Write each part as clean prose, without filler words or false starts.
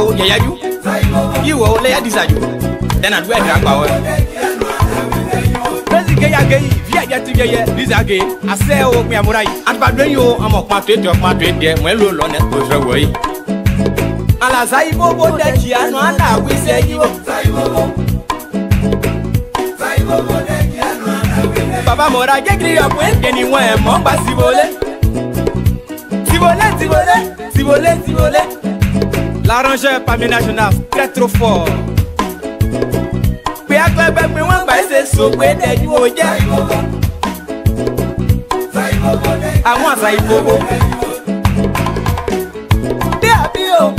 will you. You will lay a desire. Then I'd wear drag power. Via yet to get this again. I say, oh, me, I'm right. And by doing you, I'm a quartet of my trade there. Well, on it goes away. Alas, I will that you are not. We say you. Papa Mora, get you up with anywhere, Momba Sivole. Sivole. L'arrangeur parmi national, très trop fort. We are glad that we want by say so where that you are. I want say bobo. There be oh.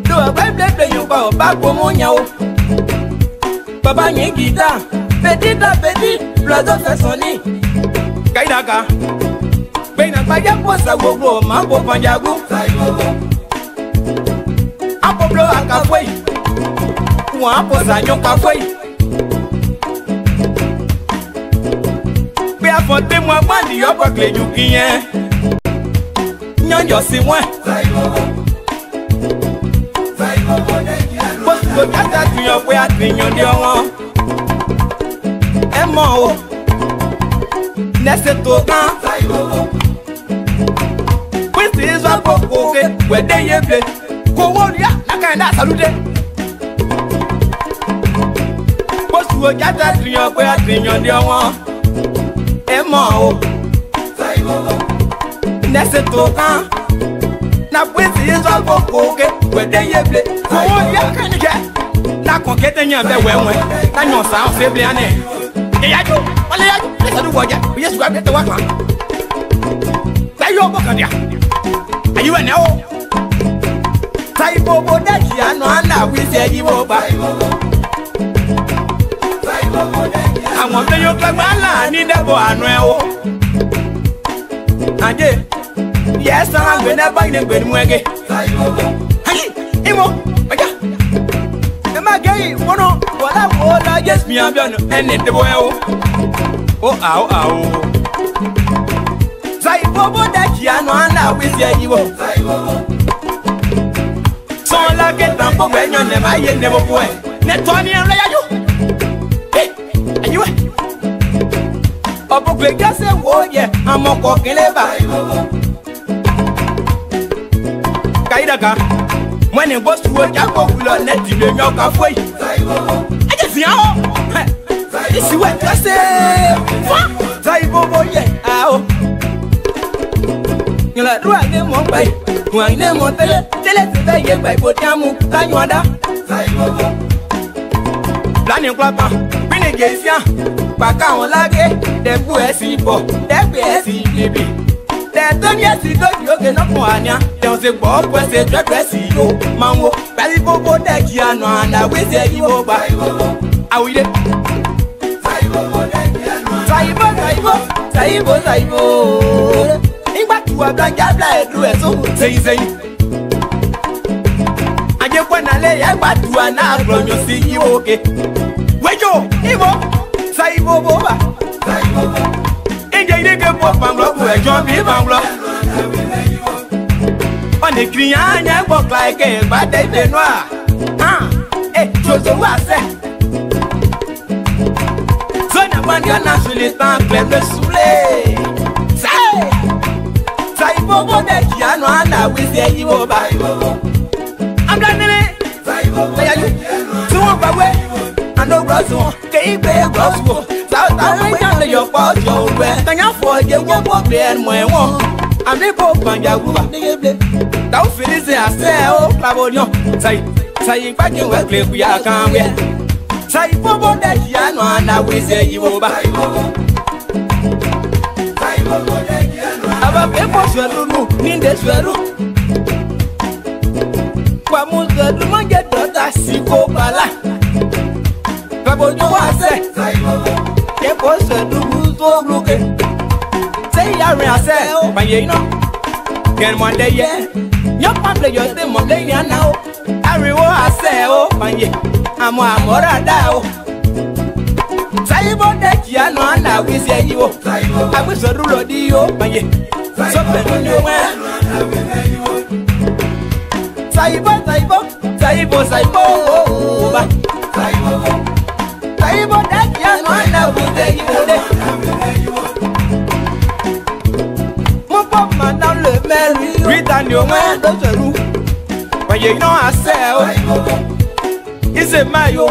Do a play you go back for money. Papa nye guitar, petit, blazo fait sonner. Kaidaka, Bena Paya Posa Gogo, Mambo Panjago, Apoblo Akaway, Waposa Yokaway. Be a for them one body up a clay you can. Nyan Yossi one. Go gather to your way at your Emo Nesetoka With this one poke where they have play. Go on, yeah, I can't salute. Go gather to your way at your Emo Nesetoka. Now with this one poke where they have play. Go on, yeah, can you get? Na conquête n'y a pas ouais na non ça on fait bien né et ya jo allez ya jo ça doit dire yes tu vas bien te voir quoi ça yo boka dia ayi wa na o sai bobo da ji anu ana wi se yi wo ba àwọn te yo gba la ni debo anu e o anje yes na gbe na ba ni gbe mu ege ayi imo oja gay, mono, wala, yes, me, I'm and the boy. Oh, Say, Bobo, that you know, with you. So, like it, I'm going to never go. Netoni and you. Hey, and you. Oh, but just a word, yeah, I'm a walking ever. Kaidaka. When it goes to a jackal, let you know halfway. I just know. This is what I say. Bobo, yeah. You like do I name one by one name on tell it by Potamu, Tanyada. Planning Papa, Pinagasia, Bacao Lage, the Buesi, the BSC, baby. Don't yes, you can up one. There was a bob was a dressy, Mambo, Balibo, that you know, and I will say you over. I will. Saibo. In back to a black guy, do it so say. I just want to lay a bat to an hour, you see you okay. Wait, you, Saibo. On the green, I walk like a bad day noir. Eh, chose of what I so now when you're naturally stand, claim the soule. Say, Bobo, that you know, and I will say you over. I'm done it. Where are you? So on my way. I know Russell, can't be a gospel. South your part, your way. Thank you for your work and my one. I'm the Pope and Yaguba. Don't finish it, I say, oh, Clavodio. Say, back in what clip we are coming. Say, Bobo, that you know, and I will say you over. About people, you in this room. Pamuka, do not get daughter, Siko Bala. Clavodio, I say. Say, I say, but you know, can one day, yeah, your family, your thing, Monday, now. I reward, I say, oh, but yeah, I'm more down. Say about that, you know, and I will say you. I wish a rule of you, but yeah, something on your way. Saibo, Saibo, Saibo, Saibo, Saibo, that young one now will take you. Mop man down le Mary, read on your man, don't you? But you know, I say, it's a mayo.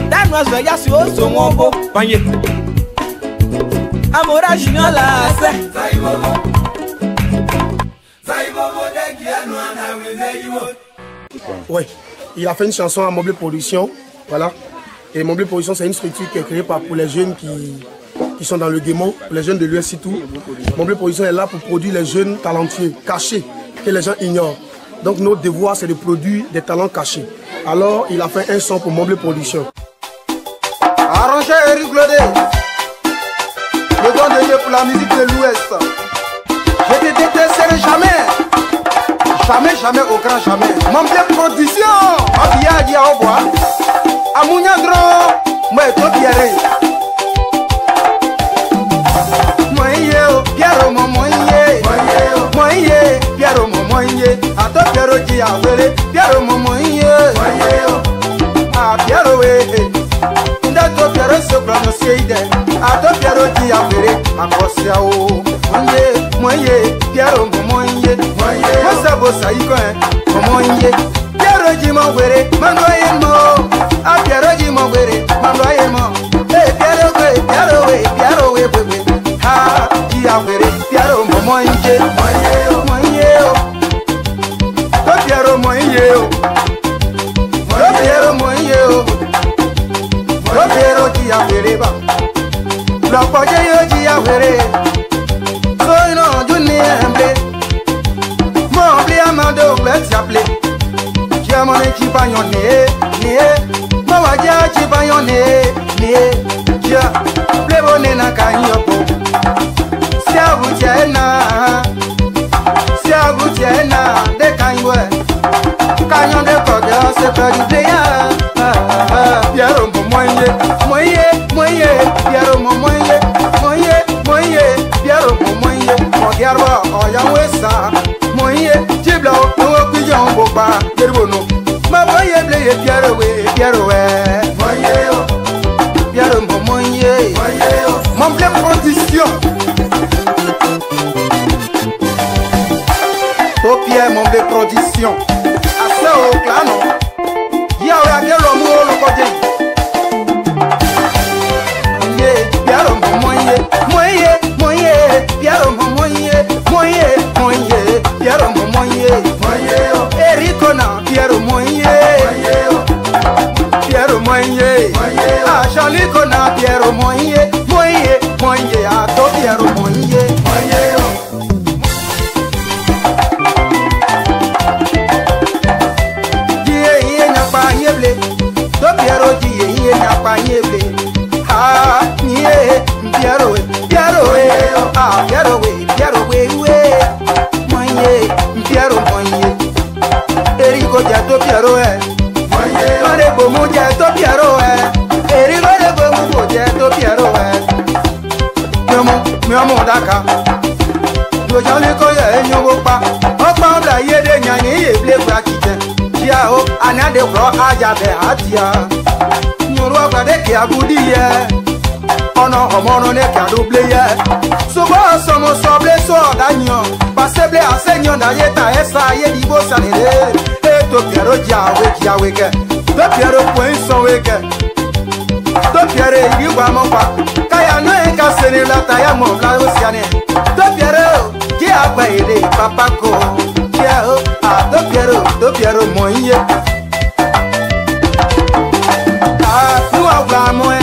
That was the Yasu also won't when you. I'm original, I say. Oui, il a fait une chanson à Meublé Production, voilà. Et Meublé Production, c'est une structure qui est créée pour les jeunes qui sont dans le démon, pour les jeunes de l'US tout. Meublé Production est là pour produire les jeunes talentueux, cachés, que les gens ignorent. Donc notre devoir, c'est de produire des talents cachés. Alors, il a fait un son pour Meublé Production. Arrangé Eric Glodé, le don de Dieu pour la musique de l'Ouest. Je te détesterai jamais. Jamais, jamais, au grand jamais. Meublé Production, Abia Dia Oboa, Amunyandro, moi Tobiere. Moye, Piero, Moye, Moye, Piero, Moye, Ato Piero Dia Vere, Piero, Moye, Ah, Piero, Ndato Piero, Soprano Seide, Ato Piero Dia Vere, Akosiao, Moye, Piero, Moye, Bossa Bossa Ikoen, Moye, Piero Jimo Vere, Mangoye Mo, Ah, Piero Jimo Vere, Mangoye Mo, Piero, Piero, Piero, Ha, Dia Vere, Piero, Moye, Moye, Piero, Moye, Piero, Moye, Piero, Dia Vere, La Poje Dia Vere, Soy no, Junior, Mobli Amado, let's appelé. Jamone Chipayone, Mawaja Chipayone, Ja, Plebone Nakayopo, Siabutiena, de Kanywe, Canyon de Coda, Separi Dea, Piero Moye, Piero Moye, Piero Moye, Mogiarwa, Oyawesa, Moye, Chiblo, no Pigeon Boba, Yeruno, Maboye, Piero, Piero, Moye, Meublé Production. Pierre Meublé Production. Assez au clan. Yahweh a bien le mot le côté. Pierre Moye, Pierre Moye, Ericona, Pierre Moye, Ah, Charlie Cona, Pierre Moye, Ah, to Pierre Moye. Ah, yeah, Piero, Moye, Erico Jato Piero, Mare Bomo Jato Piero, Erico de Bomo Jato Piero, Miomo Daka, Yojalico, Yopa, Opa, Yede, Yanni, Blake Kitchen, Chiao, Anade Pro Ajabe Atia, Nuroka de Kiabudia. Ono homono ne kadouble ye. Sobo somo soble so danyo. Paseble asenyo na yeta esa ye dibo sanere. E to Piero jawe ke. To Piero poinson weke. To Piero iwa mopa. Kaya no enka sene la taya mo la osiane. To Piero ki agba ere papa ko. Kia o a to Piero moye. Ah, nu agba mo e.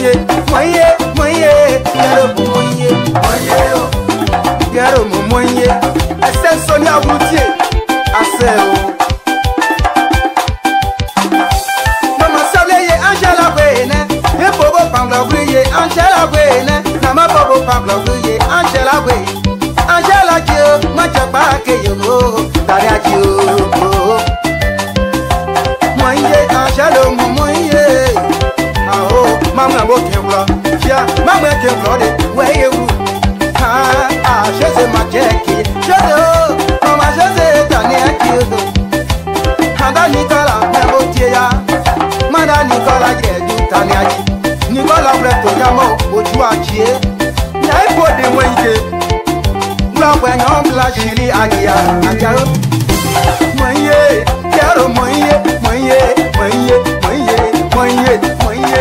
moye, moye, moye, yaro moye, moye o, yaro moye. Ese Sonia Routier, ase o. Mama Sableye, Angela Wene, ye bobo pangla wuye, Angela Wene, nama bobo pangla wuye, Angela Wene, Angela Dio, machapa ke yo, daria Dio. Moye, Angela moye. Mama mo kembla, yeah, mama kembla de where you ah, je sais ma jackie, je know, mama je sais Tania Kido. Handa Nicola, Memo Tia, Mada Nicola, Tania, Nicola Breto Yamo, Ojuachi, Naipo de Wenge, Black Black Chili Agia, Agia, Moye, Caro Moye, Moye, Moye, Moye, Moye, Moye.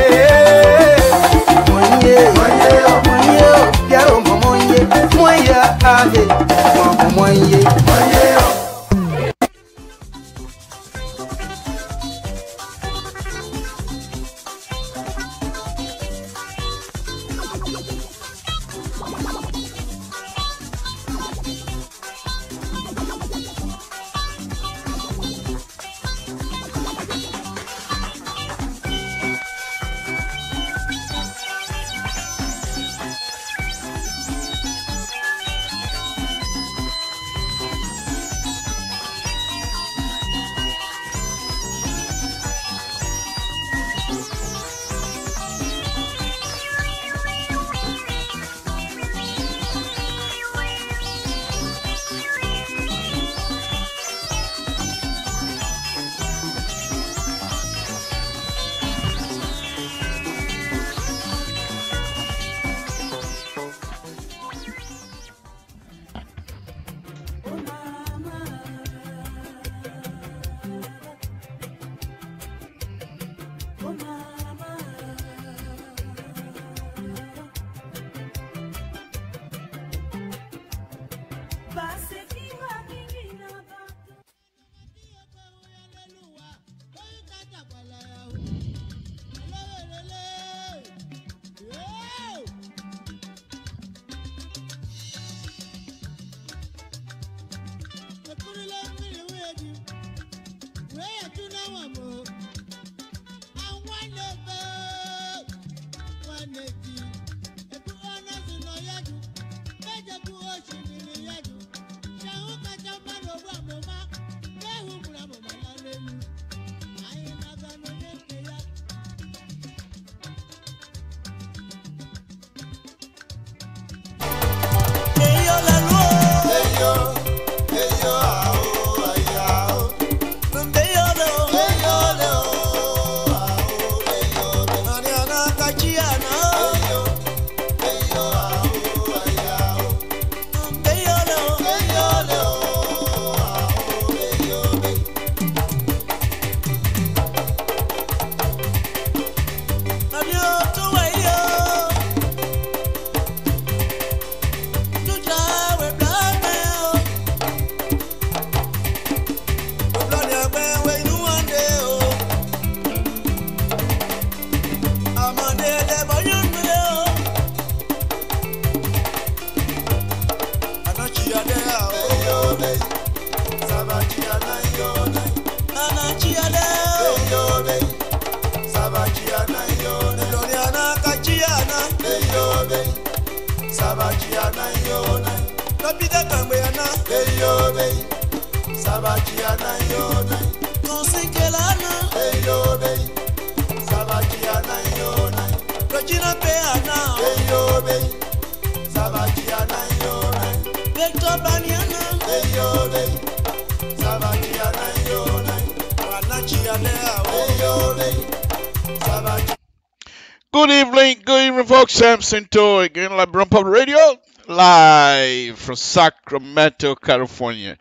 Good evening, folks. Sam Cinto again, LIBERIA Public Radio, live from Sacramento, California.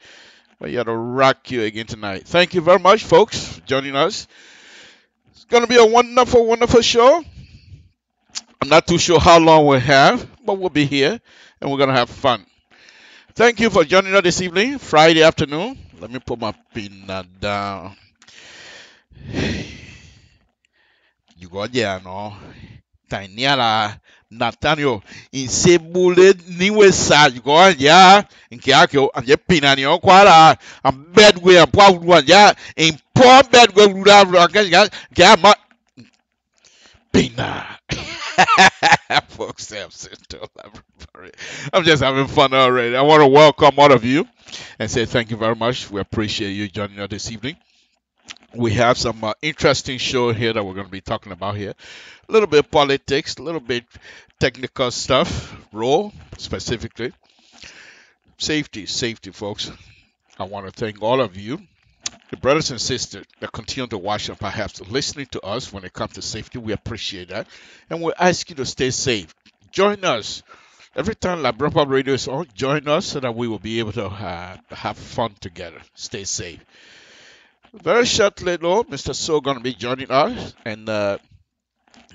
We're here to rock you again tonight. Thank you very much, folks, for joining us. It's going to be a wonderful, wonderful show. I'm not too sure how long we'll have, but we'll be here, and we're going to have fun. Thank you for joining us this evening, Friday afternoon. Let me put my peanut down. You got there, no? Tanyala Nathaniel in Sebule Niwe Saj go ya in Kiako and Yapinani Okwara and bedway and Pawwan ya in poor bedway Gamma Pina. Folks, I'm just having fun already. I want to welcome all of you and say thank you very much. We appreciate you joining us this evening. We have some interesting show here that we're going to be talking about here. A little bit of politics, a little bit technical stuff, role specifically. Safety, folks. I want to thank all of you, the brothers and sisters that continue to watch and perhaps listening to us when it comes to safety. We appreciate that. And we ask you to stay safe. Join us. Every time LIBERIA Radio is on, join us so that we will be able to have fun together. Stay safe. Very shortly, though, Mr. So going to be joining us, and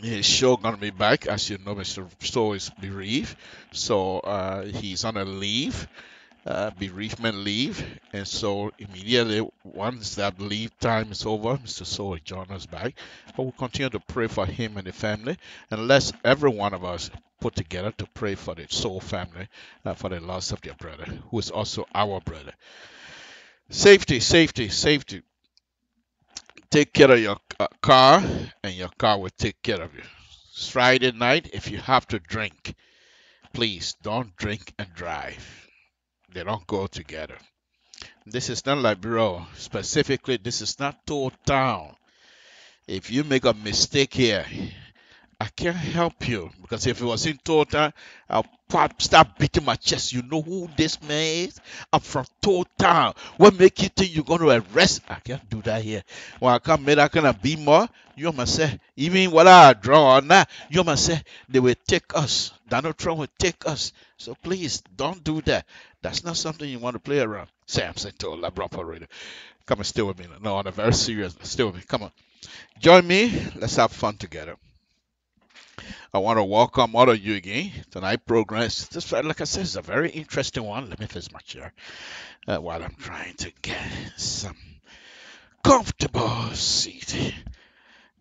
his show going to be back. As you know, Mr. So is bereaved, so he's on a leave, bereavement leave, and so immediately once that leave time is over, Mr. So will join us back. But we'll continue to pray for him and the family, and let's every one of us put together to pray for the Soul family for the loss of their brother, who is also our brother. Safety. Take care of your car, and your car will take care of you. It's Friday night. If you have to drink, please don't drink and drive. They don't go together. This is not LIBERIA. Specifically, this is not Toll Town. If you make a mistake here, I can't help you, because if it was in Toll Town, I'll start beating my chest. You know who this man is? I'm from Toll Town. What make you think you're going to arrest? I can't do that here. When I come here, I can be more. You must say, even what I draw or not, you must say, they will take us. Donald Trump will take us. So please, don't do that. That's not something you want to play around. Samson told LIBERIA Radio. Come and stay with me. No, on a very serious. Stay with me. Come on. Join me. Let's have fun together. I want to welcome all of you again. Tonight's program is, just like I said, it's a very interesting one. Let me fix my chair while I'm trying to get some comfortable seat.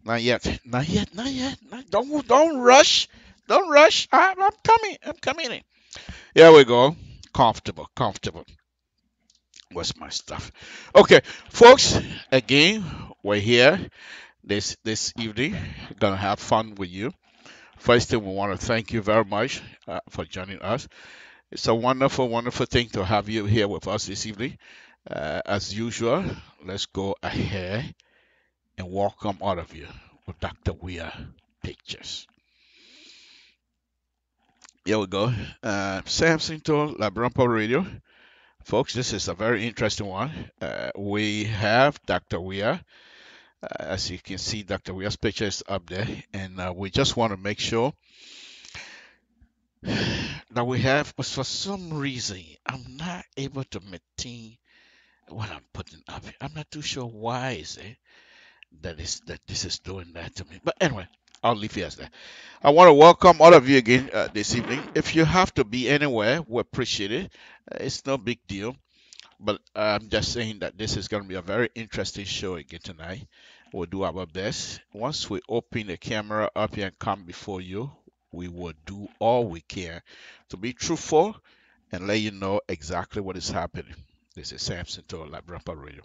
Not yet. Don't rush. Don't rush. I'm coming in. Here we go. Comfortable. What's my stuff? Okay, folks. Again, we're here this evening. Gonna have fun with you. First thing, we want to thank you very much for joining us. It's a wonderful thing to have you here with us this evening. As usual, let's go ahead and welcome all of you with Dr. Weir pictures. Here we go. Samson told LIBERIA Radio. Folks, this is a very interesting one. We have Dr. Weir. As you can see, Dr. Weir's picture is up there, and we just want to make sure that we have, but for some reason, I'm not able to maintain what I'm putting up here. I'm not too sure why is it that this is doing that to me. But anyway, I'll leave it as that. I want to welcome all of you again this evening. If you have to be anywhere, we appreciate it. It's no big deal. But I'm just saying that this is going to be a very interesting show again tonight. We'll do our best. Once we open the camera up here and come before you, we will do all we can to be truthful and let you know exactly what is happening. This is Samson to LIBERIA Radio.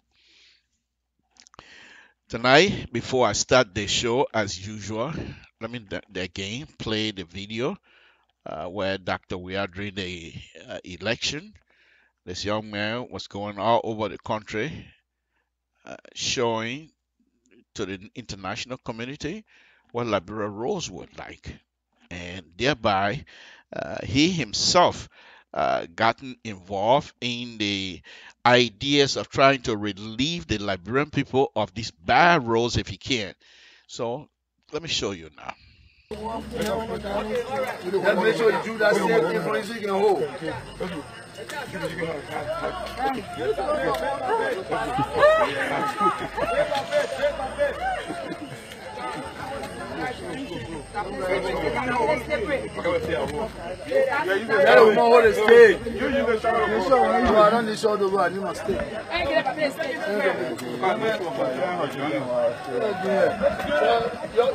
Tonight, before I start the show, as usual, let me again play the video where Dr. Weir during the election. This young man was going all over the country showing to the international community what LIBERIA roles were like. And thereby, he himself gotten involved in the ideas of trying to relieve the Liberian people of these bad roles if he can. So, let me show you now. Let's make sure you do that same thing for you can hold. don't hold the stage. You are on the shoulder, but you must stay.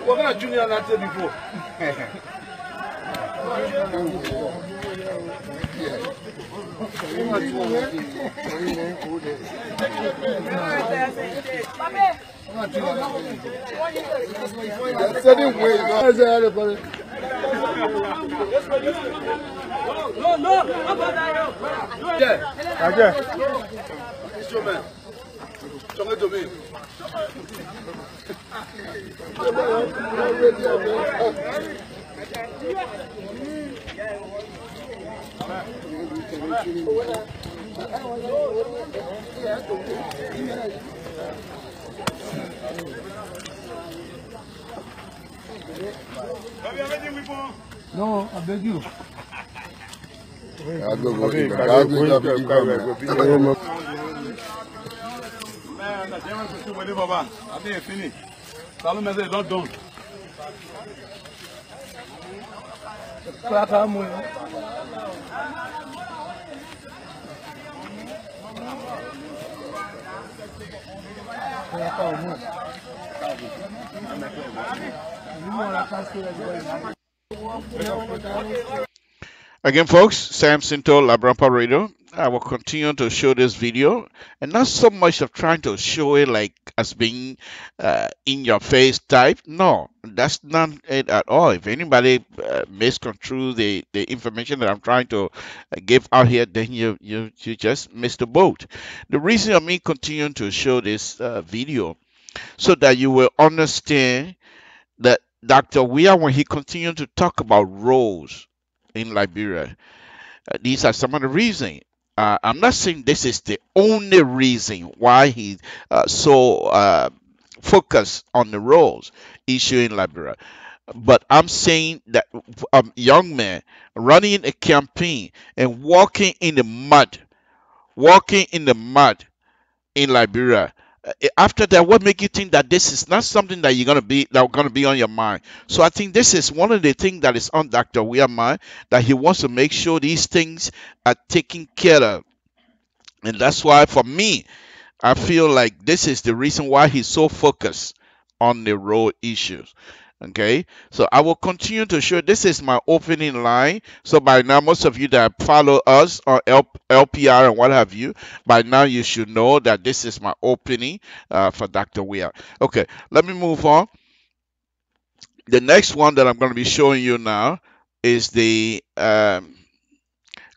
We're going to junior that before. No, I beg you. Again, folks, Sam Sinto, LIBERIA Radio. I will continue to show this video, and not so much of trying to show it like as being in your face type. No, that's not it at all. If anybody misconstrue the information that I'm trying to give out here, then you just missed the boat. The reason of me continuing to show this video so that you will understand that Dr. Weah, when he continued to talk about roles in Liberia, these are some of the reasons. I'm not saying this is the only reason why he so focused on the roles issue in Liberia, but I'm saying that young man running a campaign and walking in the mud in Liberia. After that, what make you think that this is not something that you're gonna be on your mind? So I think this is one of the things that is on Dr. Weah's mind, that he wants to make sure these things are taken care of, and that's why for me, I feel like this is the reason why he's so focused on the road issues. Okay, so I will continue to show. This is my opening line. So by now, most of you that follow us on LPR and what have you, by now you should know that this is my opening for Dr. Weah. Okay, let me move on. The next one that I'm going to be showing you now is the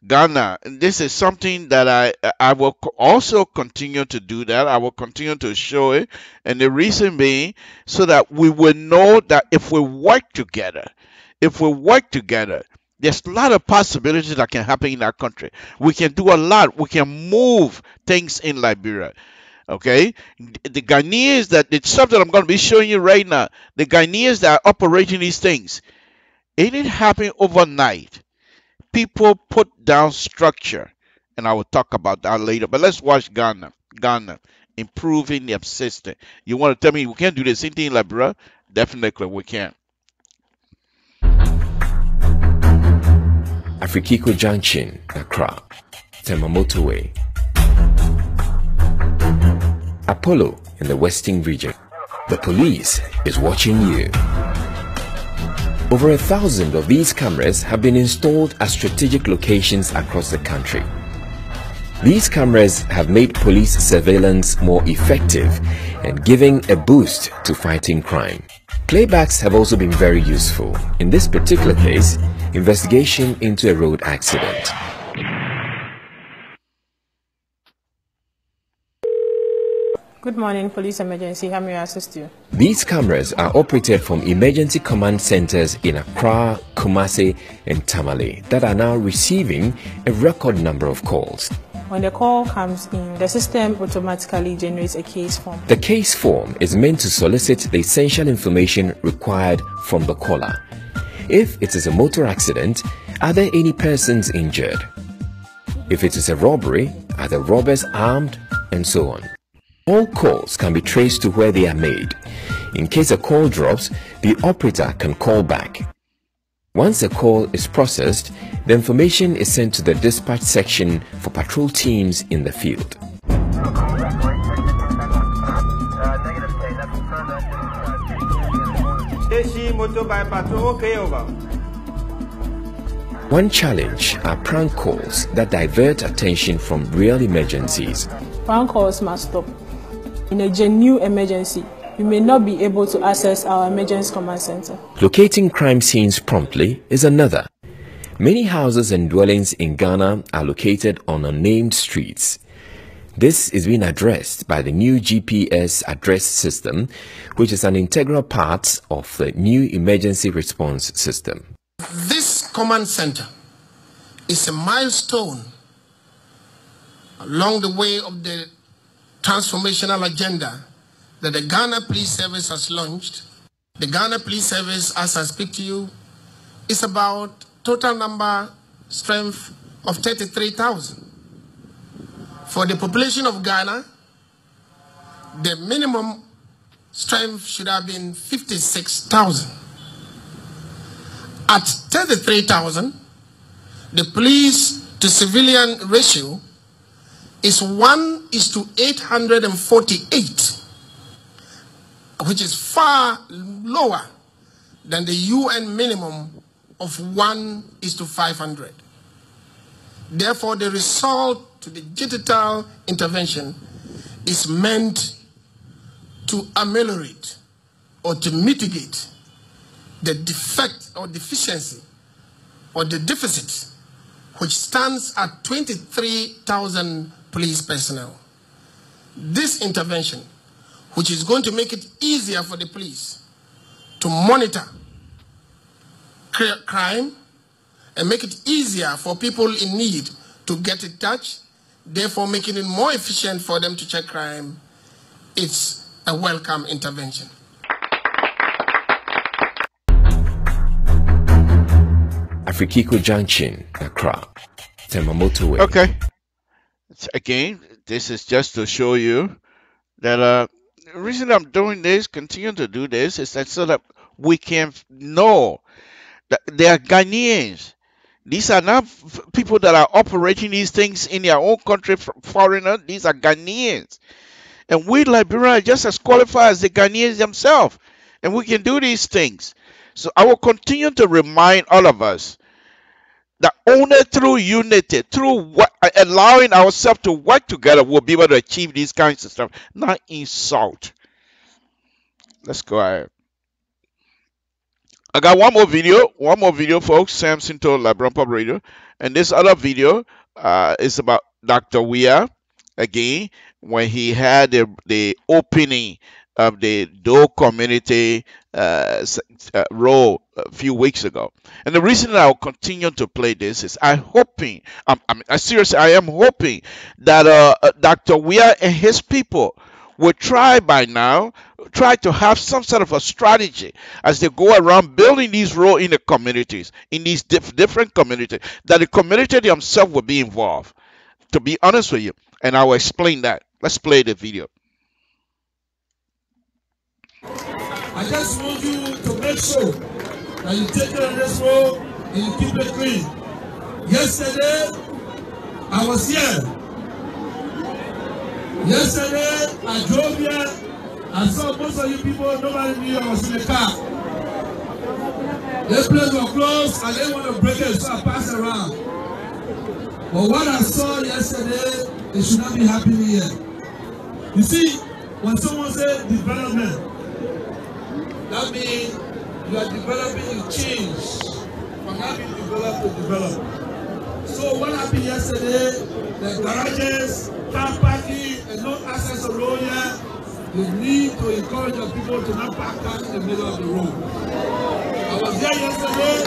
Ghana. This is something that I will also continue to do that. I will continue to show it. And the reason being so that we will know that if we work together, there's a lot of possibilities that can happen in our country. We can do a lot. We can move things in Liberia. Okay? The Ghanaians that the stuff that I'm going to be showing you right now, the Ghanaians that are operating these things, it didn't happen overnight. People put down structure, and I will talk about that later. But let's watch Ghana. Ghana improving their system. You want to tell me we can't do the same thing in Liberia? Definitely we can. Afrikiko Junction, Accra, Tema Motorway, Apollo in the Western region. The police is watching you. Over 1,000 of these cameras have been installed at strategic locations across the country. These cameras have made police surveillance more effective and giving a boost to fighting crime. Playbacks have also been very useful. In this particular case, investigation into a road accident. Good morning, police emergency. How may I assist you? These cameras are operated from emergency command centers in Accra, Kumasi, and Tamale that are now receiving a record number of calls. When the call comes in, the system automatically generates a case form. The case form is meant to solicit the essential information required from the caller. If it is a motor accident, are there any persons injured? If it is a robbery, are the robbers armed? And so on. All calls can be traced to where they are made. In case a call drops, the operator can call back. Once a call is processed, the information is sent to the dispatch section for patrol teams in the field. One challenge are prank calls that divert attention from real emergencies. Prank calls must stop. In a genuine emergency, you may not be able to access our emergency command center. Locating crime scenes promptly is another. Many houses and dwellings in Ghana are located on unnamed streets. This is being addressed by the new GPS address system, which is an integral part of the new emergency response system. This command center is a milestone along the way of the transformational agenda that the Ghana Police Service has launched. The Ghana Police Service, as I speak to you, is about total number strength of 33,000. For the population of Ghana, the minimum strength should have been 56,000. At 33,000, the police to civilian ratio is 1:848, which is far lower than the UN minimum of 1:500. Therefore, the result to the digital intervention is meant to ameliorate or to mitigate the defect or deficiency or the deficit, which stands at 23,000 police personnel. This intervention, which is going to make it easier for the police to monitor crime and make it easier for people in need to get in touch, therefore making it more efficient for them to check crime, it's a welcome intervention. Afrikiko Junction, Accra, Temamoto Way. Okay. Again, this is just to show you that the reason I'm doing this, continue to do this, is that so that we can know that they are Ghanaians. These are not people that are operating these things in their own country, foreigners. These are Ghanaians. And we, Liberia, are just as qualified as the Ghanaians themselves. And we can do these things. So I will continue to remind all of us that only through unity, through allowing ourselves to work together, we'll be able to achieve these kinds of stuff. Not insult. Let's go ahead. I got one more video, folks. Samson told LIBERIA Pub Radio. And this other video is about Dr. Weah, again, when he had the opening of the Doe community role a few weeks ago. And the reason that I'll continue to play this is I am hoping that Dr. Weah and his people will try to have some sort of a strategy as they go around building these roads in the communities, in these different communities, that the community themselves will be involved, to be honest with you. And I will explain that. Let's play the video. I just want you to make sure that you take care of this road and you keep it clean. Yesterday, I was here. Yesterday, I drove here. I saw most of you people, nobody knew I was in the car. This place was closed and they want to break it, so I passed around. But what I saw yesterday, it should not be happening here. You see, when someone says development, that means you are developing change from having developed to develop. So what happened yesterday, the garages, car parking, and no access to road here, you need to encourage your people to not park down in the middle of the road. I was there yesterday.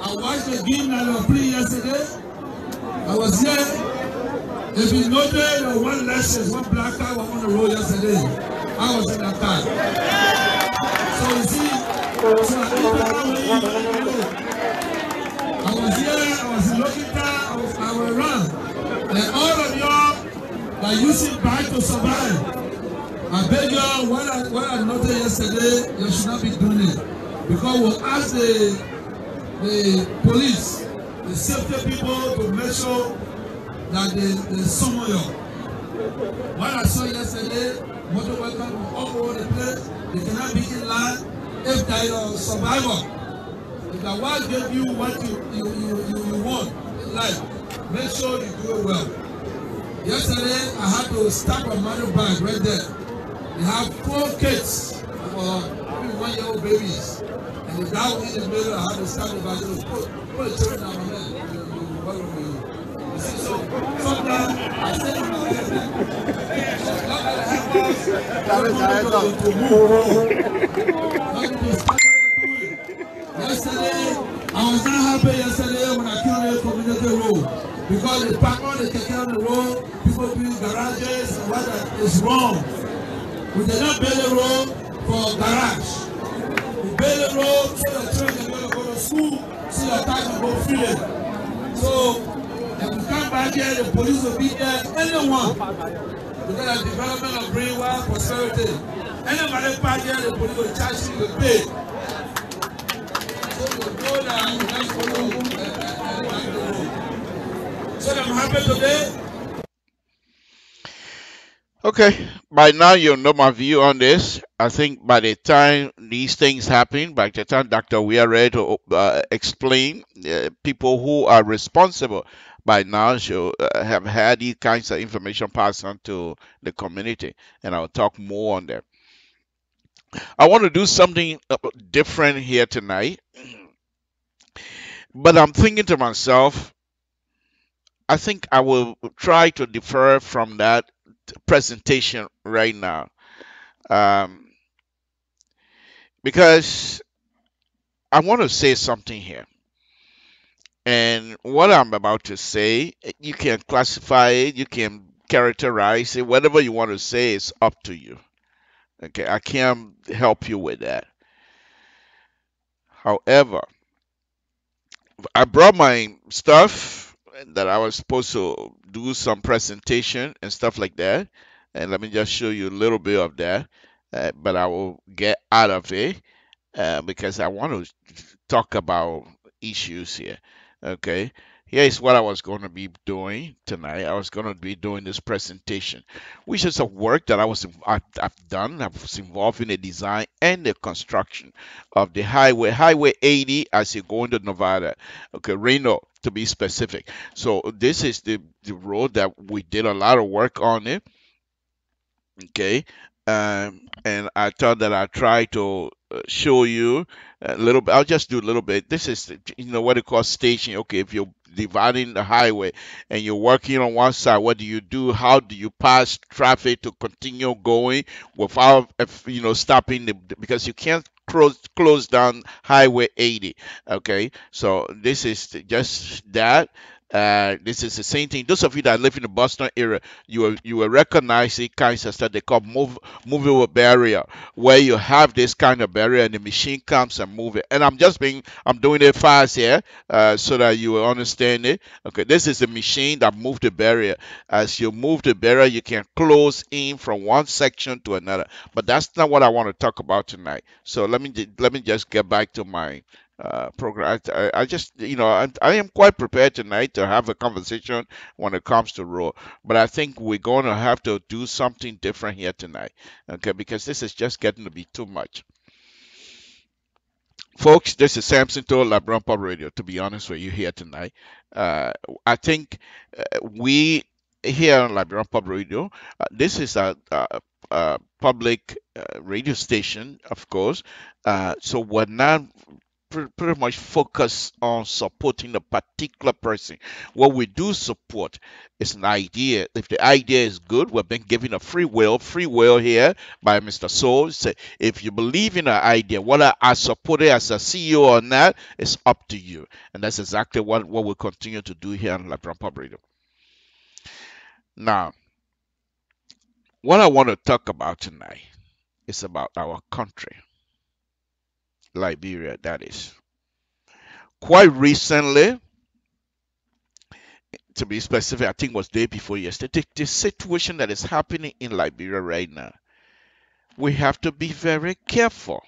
I watched the game that was playing yesterday. I was here. If you noted, there was one Lexus, one black car was on the road yesterday. I was in that car. So you see, I was here, I was in Lokita, I was around. And all of y'all are using bike to survive. I beg y'all, what I noted yesterday, you should not be doing it. Because we'll ask the the police, the safety people to make sure that they summon you. What I saw yesterday, motor workers all over the place, they cannot be in line if they are a survivor. If the wife gave you what you want in life, make sure you do it well. Yesterday, I had to stop a mother bag right there. They have 4 kids for 1-year-old babies. And the guy in the middle, I had to stop the bag and put a children down my man. You see, so sometimes I say to my yesterday, I was not happy yesterday when I came here community road because they park all the keke on the road, people build garages and what that is wrong. We did not build a road for garage. We build a road so the children can go to school, so the car can go freely. So if we come back here, the police will be there, anyone. Because the development of brainwave prosperity. Anybody back here, the police will charge you to pay. So you know that we have to follow the road. So I'm happy today. Okay, by now you know my view on this. I think by the time these things happen, by the time Dr. We are ready to explain, people who are responsible by now should have had these kinds of information passed on to the community, and I'll talk more on that. I want to do something different here tonight, but I'm thinking to myself, I think I will try to defer from that presentation right now. Because I want to say something here. And what I'm about to say, you can classify it, you can characterize it, whatever you want to say is up to you. Okay, I can't help you with that. However, I brought my stuff that I was supposed to do some presentation and stuff like that. And let me just show you a little bit of that. But I will get out of it because I want to talk about issues here. Okay, here is what I was going to be doing tonight. I was going to be doing this presentation, which is a work that I've done. I was involved in the design and the construction of the Highway 80 as you go into Nevada. Okay, Reno to be specific. So this is the road that we did a lot of work on it. Okay, and I thought that I'd try to show you a little bit. I'll just do a little bit. This is, what they call staging. Okay, if you're dividing the highway and you're working on one side, what do you do? How do you pass traffic to continue going without, stopping because you can't close down Highway 80. Okay, so this is just that. This is the same thing. Those of you that live in the Boston area, you will recognize the kinds of stuff they call movable barrier, where you have this kind of barrier and the machine comes and move it. And I'm doing it fast here, so that you will understand it. Okay, this is the machine that moved the barrier. As you move the barrier, you can close in from one section to another. But that's not what I want to talk about tonight. So let me just get back to my program. I just, I am quite prepared tonight to have a conversation when it comes to road, but I think we're going to have to do something different here tonight, okay? Because this is just getting to be too much. Folks, this is Samson to LIBERIA Pub Radio. To be honest with you here tonight, I think we here on LIBERIA Pub Radio, this is a public radio station, of course. So we're not pretty much focus on supporting a particular person. What we do support is an idea. If the idea is good, we've been given a free will here by Mr. Soul. So if you believe in an idea, whether I support it as a CEO or not, it's up to you. And that's exactly what we'll continue to do here on LIBERIA Pub Radio. Now, what I want to talk about tonight is about our country, Liberia, that is. Quite recently, to be specific, I think it was day before yesterday, the situation that is happening in Liberia right now, we have to be very careful.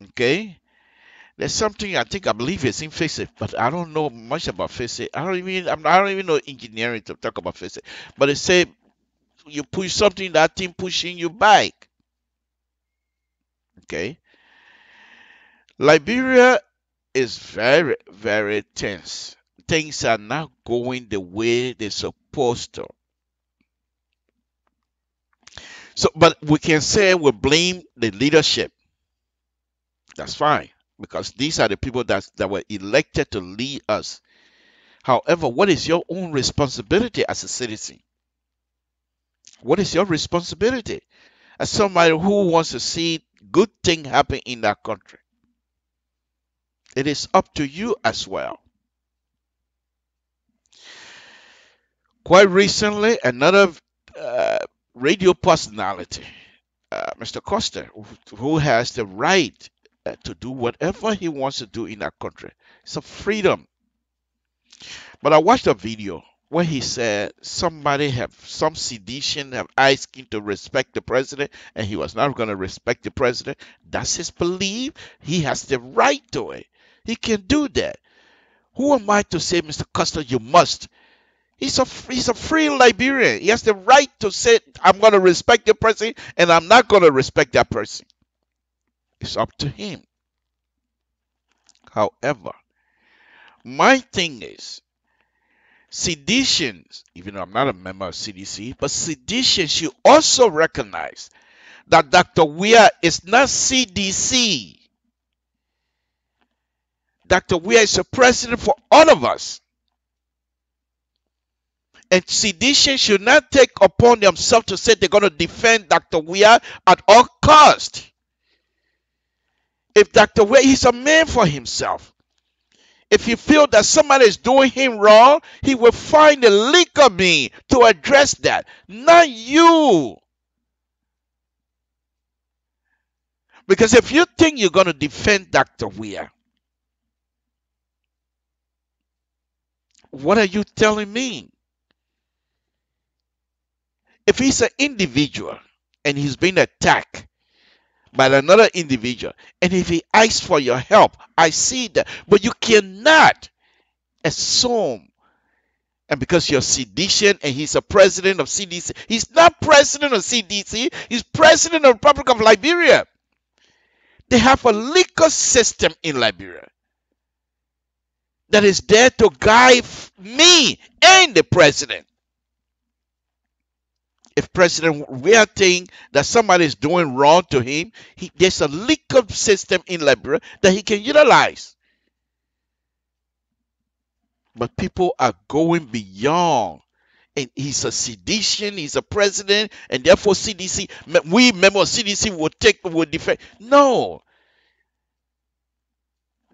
Okay? There's something I believe it's in physics, but I don't know much about physics. I don't even know engineering to talk about physics. But it say you push something, that thing pushing you back. Okay. Liberia is very, very tense. Things are not going the way they're supposed to. So, but we can say we blame the leadership. That's fine, because these are the people that were elected to lead us. However, what is your own responsibility as a citizen? What is your responsibility as somebody who wants to see good thing happen in that country? It is up to you as well. Quite recently, another radio personality, Mr. Costa, who has the right to do whatever he wants to do in that country. It's a freedom. But I watched a video where he said some sedition have asked him to respect the president, and he was not going to respect the president. That's his belief. He has the right to it. He can do that. Who am I to say, Mr. Costa, you must? He's a free Liberian. He has the right to say, I'm going to respect the president, and I'm not going to respect that person. It's up to him. However, my thing is, seditions, even though I'm not a member of CDC, but sedition should also recognize that Dr. Weah is not CDC. Dr. Weah is a president for all of us. And sedition should not take upon themselves to say they're going to defend Dr. Weah at all cost. If Dr. Weah, he's a man for himself. If he feels that somebody is doing him wrong, he will find a legal means to address that. Not you. Because if you think you're going to defend Dr. Weah, what are you telling me? If he's an individual and he's being attacked by another individual, and if he asks for your help, I see that. But you cannot assume, and because you're sedition and he's a president of CDC, he's not president of CDC, he's president of the Republic of Liberia. They have a legal system in Liberia that is there to guide me and the president. If President Weah thinks that somebody is doing wrong to him, there's a legal system in Liberia that he can utilize. But people are going beyond. And he's a sedition, he's a president, and therefore CDC, we members of CDC will defend. No.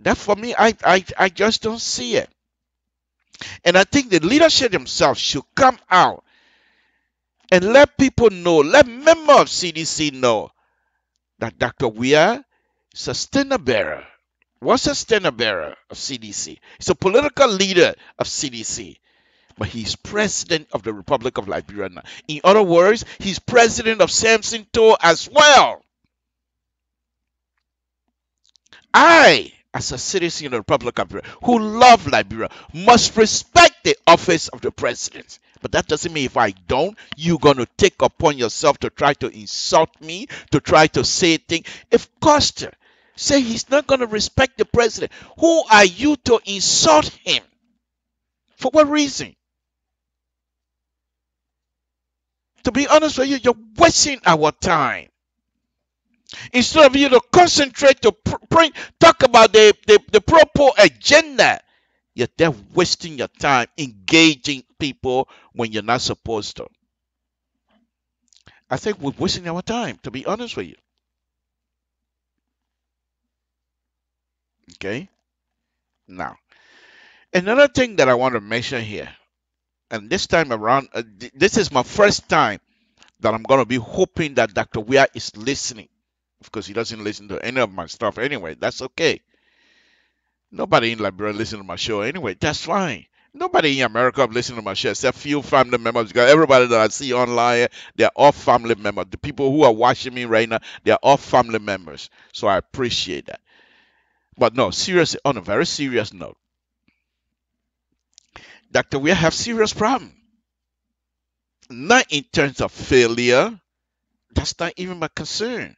That for me, I just don't see it. And I think the leadership themselves should come out and let people know, let members of CDC know that Dr. Weah is a standard bearer. Was a standard bearer of CDC. He's a political leader of CDC. But he's president of the Republic of Liberia now. In other words, he's president of Samson Toe as well. I, as a citizen of the Republic of Liberia who love Liberia, must respect the office of the president. But that doesn't mean if I don't, you're going to take upon yourself to try to insult me, to try to say things. If Costa say he's not going to respect the president, who are you to insult him? For what reason? To be honest with you, you're wasting our time. Instead of you to concentrate to talk about the proper agenda, you're there wasting your time engaging people when you're not supposed to. I think we're wasting our time, to be honest with you. Okay? Now, another thing that I want to mention here, and this time around, this is my first time that I'm going to be hoping that Dr. Weah is listening, because he doesn't listen to any of my stuff anyway. That's okay. Nobody in Liberia listens to my show anyway. That's fine. Nobody in America listens to my show except few family members. Because everybody that I see online, they're all family members. The people who are watching me right now, they're all family members. So I appreciate that. But no, seriously, on a very serious note, Dr. We have serious problem. Not in terms of failure. That's not even my concern.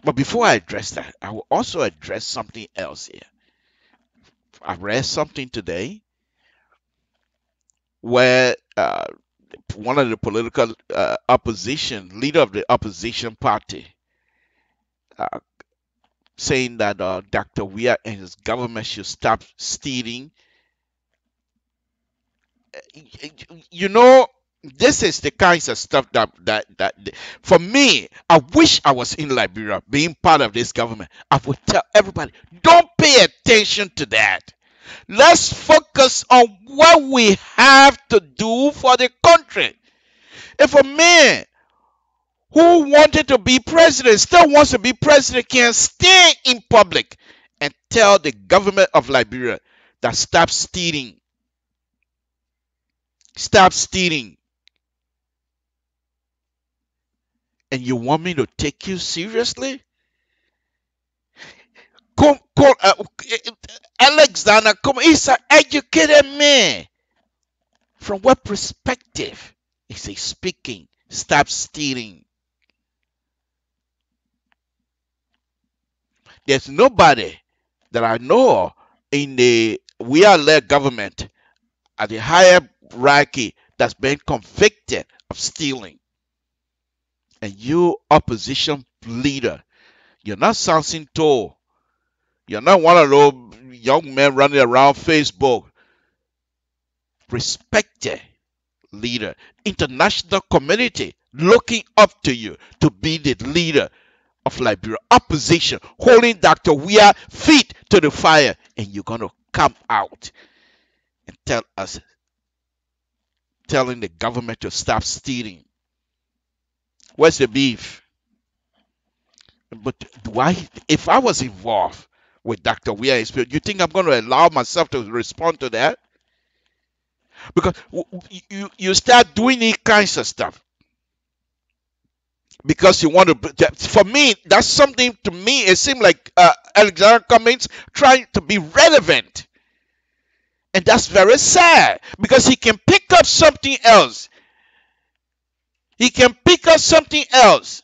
But before I address that, I will also address something else here. I read something today where one of the political opposition, leader of the opposition party, uh, saying that Dr. Weir and his government should stop stealing. You know, this is the kinds of stuff that for me, I wish I was in Liberia being part of this government. I would tell everybody, don't pay attention to that. Let's focus on what we have to do for the country. If a man who wanted to be president still wants to be president can stand in public and tell the government of Liberia that stop stealing. Stop stealing. And you want me to take you seriously? Alexander, he's an educated man. From what perspective is he speaking? Stop stealing. There's nobody that I know in the we-are-led government at the higher hierarchy that's been convicted of stealing. And you, opposition leader, you're not Samson Toe. You're not one of those young men running around Facebook. Respected leader, international community looking up to you to be the leader of Liberia. Opposition holding Dr. Weir feet to the fire, and you're going to come out and tell us, telling the government to stop stealing. Where's the beef? But if I was involved with Dr. Weir, you think I'm going to allow myself to respond to that? Because you start doing these kinds of stuff because you want to. For me, that's something. To me, it seemed like Alexander Cummings trying to be relevant, and that's very sad because he can pick up something else. He can pick up something else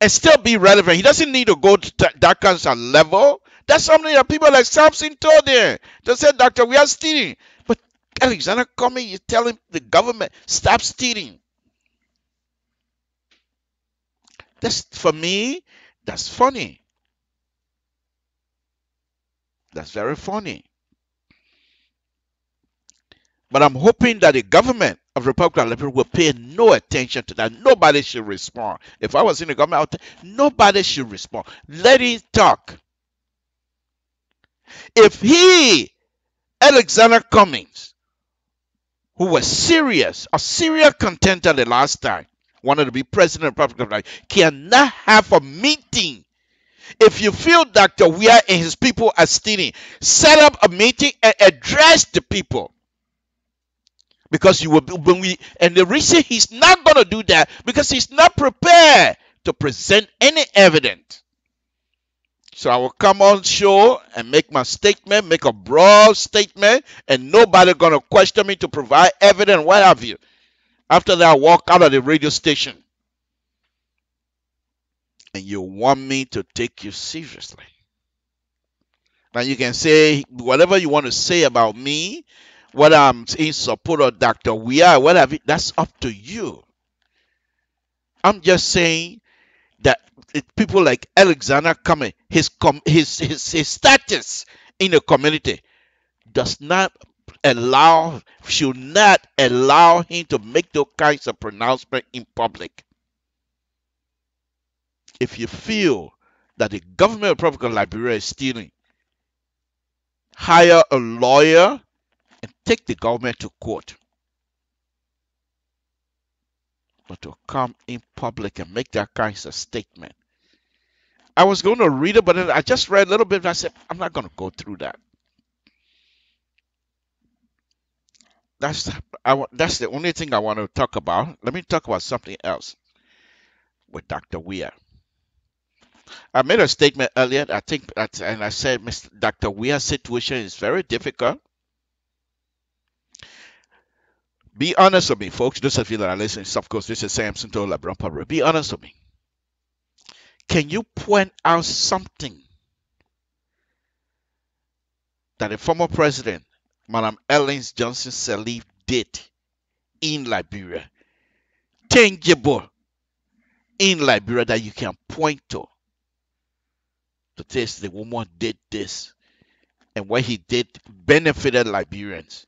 and still be relevant. He doesn't need to go to that kind of level. That's something that people like Samson told there. They said, Dr. We are stealing. But Alexander Cummings is telling the government, stop stealing. That's, for me, that's funny. That's very funny. But I'm hoping that the government of Republic of Liberia will pay no attention to that. Nobody should respond. If I was in the government, nobody should respond. Let him talk. If he, Alexander Cummings, who was serious, a serious contender the last time, wanted to be president of the Republic of Liberia, cannot have a meeting. If you feel Dr. Weir and his people are stealing, set up a meeting and address the people. Because you will, and the reason he's not going to do that, because he's not prepared to present any evidence. So I will come on show and make my statement, make a broad statement, and nobody going to question me to provide evidence, what have you. After that, I walk out of the radio station. And you want me to take you seriously. Now you can say whatever you want to say about me, whether I'm in support of Dr. Weir, whatever, that's up to you. I'm just saying that people like Alexander Cummings, his status in the community does not allow, should not allow him to make those kinds of pronouncements in public. If you feel that the government of the Republic of Liberia is stealing, hire a lawyer and take the government to court. But to come in public and make that kind of statement. I was going to read it, but I just read a little bit and I said, I'm not going to go through that. That's the only thing I want to talk about. Let me talk about something else with Dr. Weir. I made a statement earlier. I think, and I said, Mr. Dr. Weir's situation is very difficult. Be honest with me, folks. Those of you that are listening, of course, this is Samson to LeBron Public. Be honest with me. Can you point out something that a former president, Madam Ellen Johnson Sirleaf, did in Liberia, tangible in Liberia, that you can point to this, the woman did this, and what he did benefited Liberians?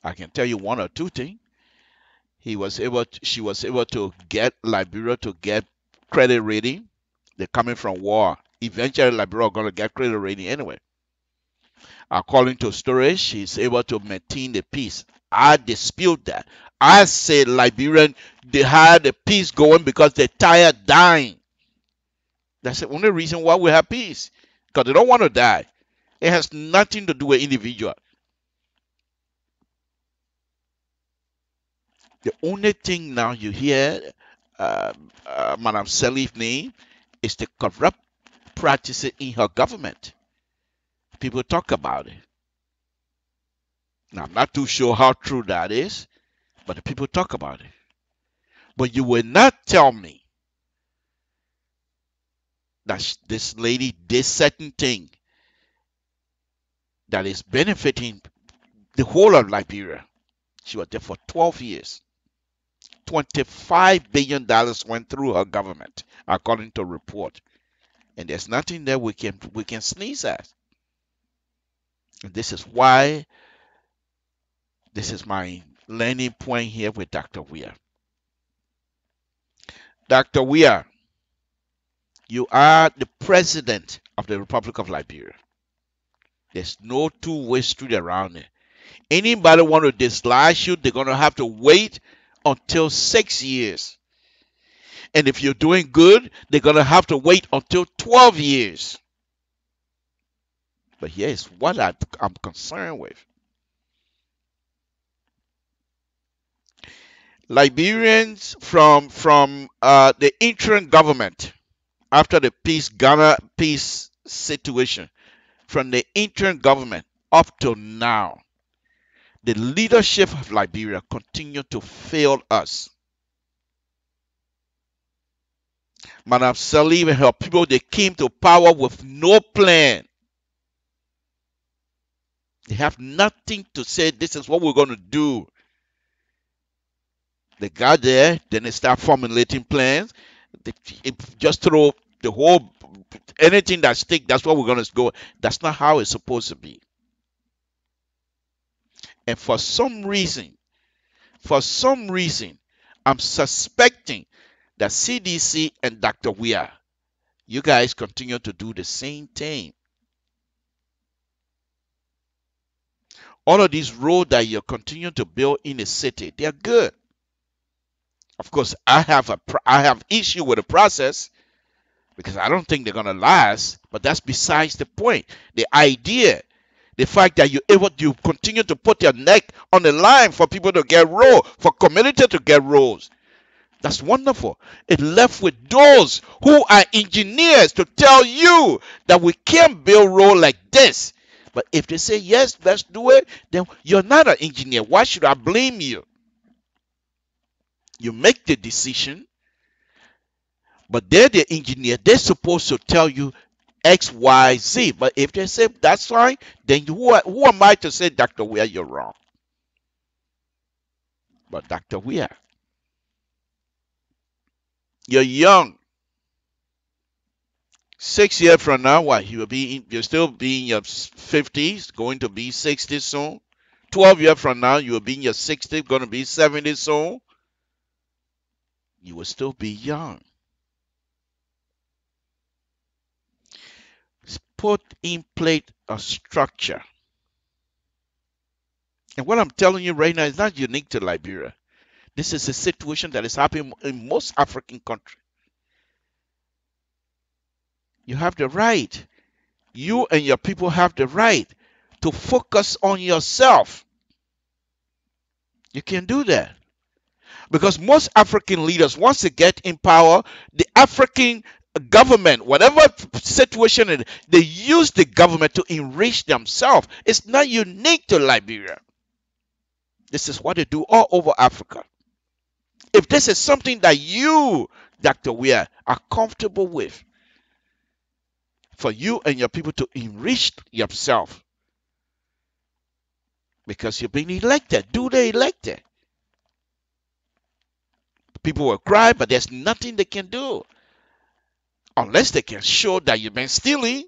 I can tell you one or two things. She was able to get Liberia to get credit rating. They're coming from war. Eventually, Liberia are going to get credit rating anyway. According to storage, she's able to maintain the peace. I dispute that. I say Liberian, they had the peace going because they're tired dying. That's the only reason why we have peace. Because they don't want to die. It has nothing to do with individual. The only thing now you hear Madam Sirleaf's name is the corrupt practices in her government. People talk about it. Now, I'm not too sure how true that is, but the people talk about it. But you will not tell me that this lady did certain thing that is benefiting the whole of Liberia. She was there for 12 years. $25 billion went through her government, according to a report. And there's nothing there we can sneeze at. And this is why, this is my landing point here with Dr. Weir. Dr. Weir, you are the president of the Republic of Liberia. There's no two-way street around it. Anybody want to dislodge you, they're going to have to wait until 6 years. And if you're doing good, they're going to have to wait until 12 years. But here's what I'm concerned with. Liberians from the interim government, after the Ghana peace situation, from the interim government up to now, the leadership of Liberia continue to fail us. Madam Sirleaf and her people, they came to power with no plan. They have nothing to say, this is what we're going to do. They got there, then they start formulating plans. They just throw the whole, anything that sticks, that's what we're going to go. That's not how it's supposed to be. And for some reason, I'm suspecting that CDC and Dr. Weir, you guys continue to do the same thing. All of these roads that you continue to build in the city, they're good. Of course, I have issue with the process because I don't think they're gonna last. But that's besides the point. The idea, the fact that you continue to put your neck on the line for people to get road, for community to get roads. That's wonderful. It left with those who are engineers to tell you that we can't build road like this. But if they say, yes, let's do it, then you're not an engineer. Why should I blame you? You make the decision, but they're the engineer. They're supposed to tell you X, Y, Z. But if they say that's fine, then who am I to say, Dr. Weir, you're wrong? But Dr. Weir, you're young. 6 years from now, what? You'll still be in your 50s, going to be 60 soon. 12 years from now, you'll be in your 60s, going to be 70 soon. You will still be young. Put in place a structure. And what I'm telling you right now is not unique to Liberia. This is a situation that is happening in most African countries. You have the right. You and your people have the right to focus on yourself. You can do that. Because most African leaders, once they get in power, the African government, whatever situation it is, they use the government to enrich themselves. It's not unique to Liberia. This is what they do all over Africa. If this is something that you, Dr. Weir, are comfortable with, for you and your people to enrich yourself, because you're being elected, do they elected? People will cry, but there's nothing they can do unless they can show that you've been stealing.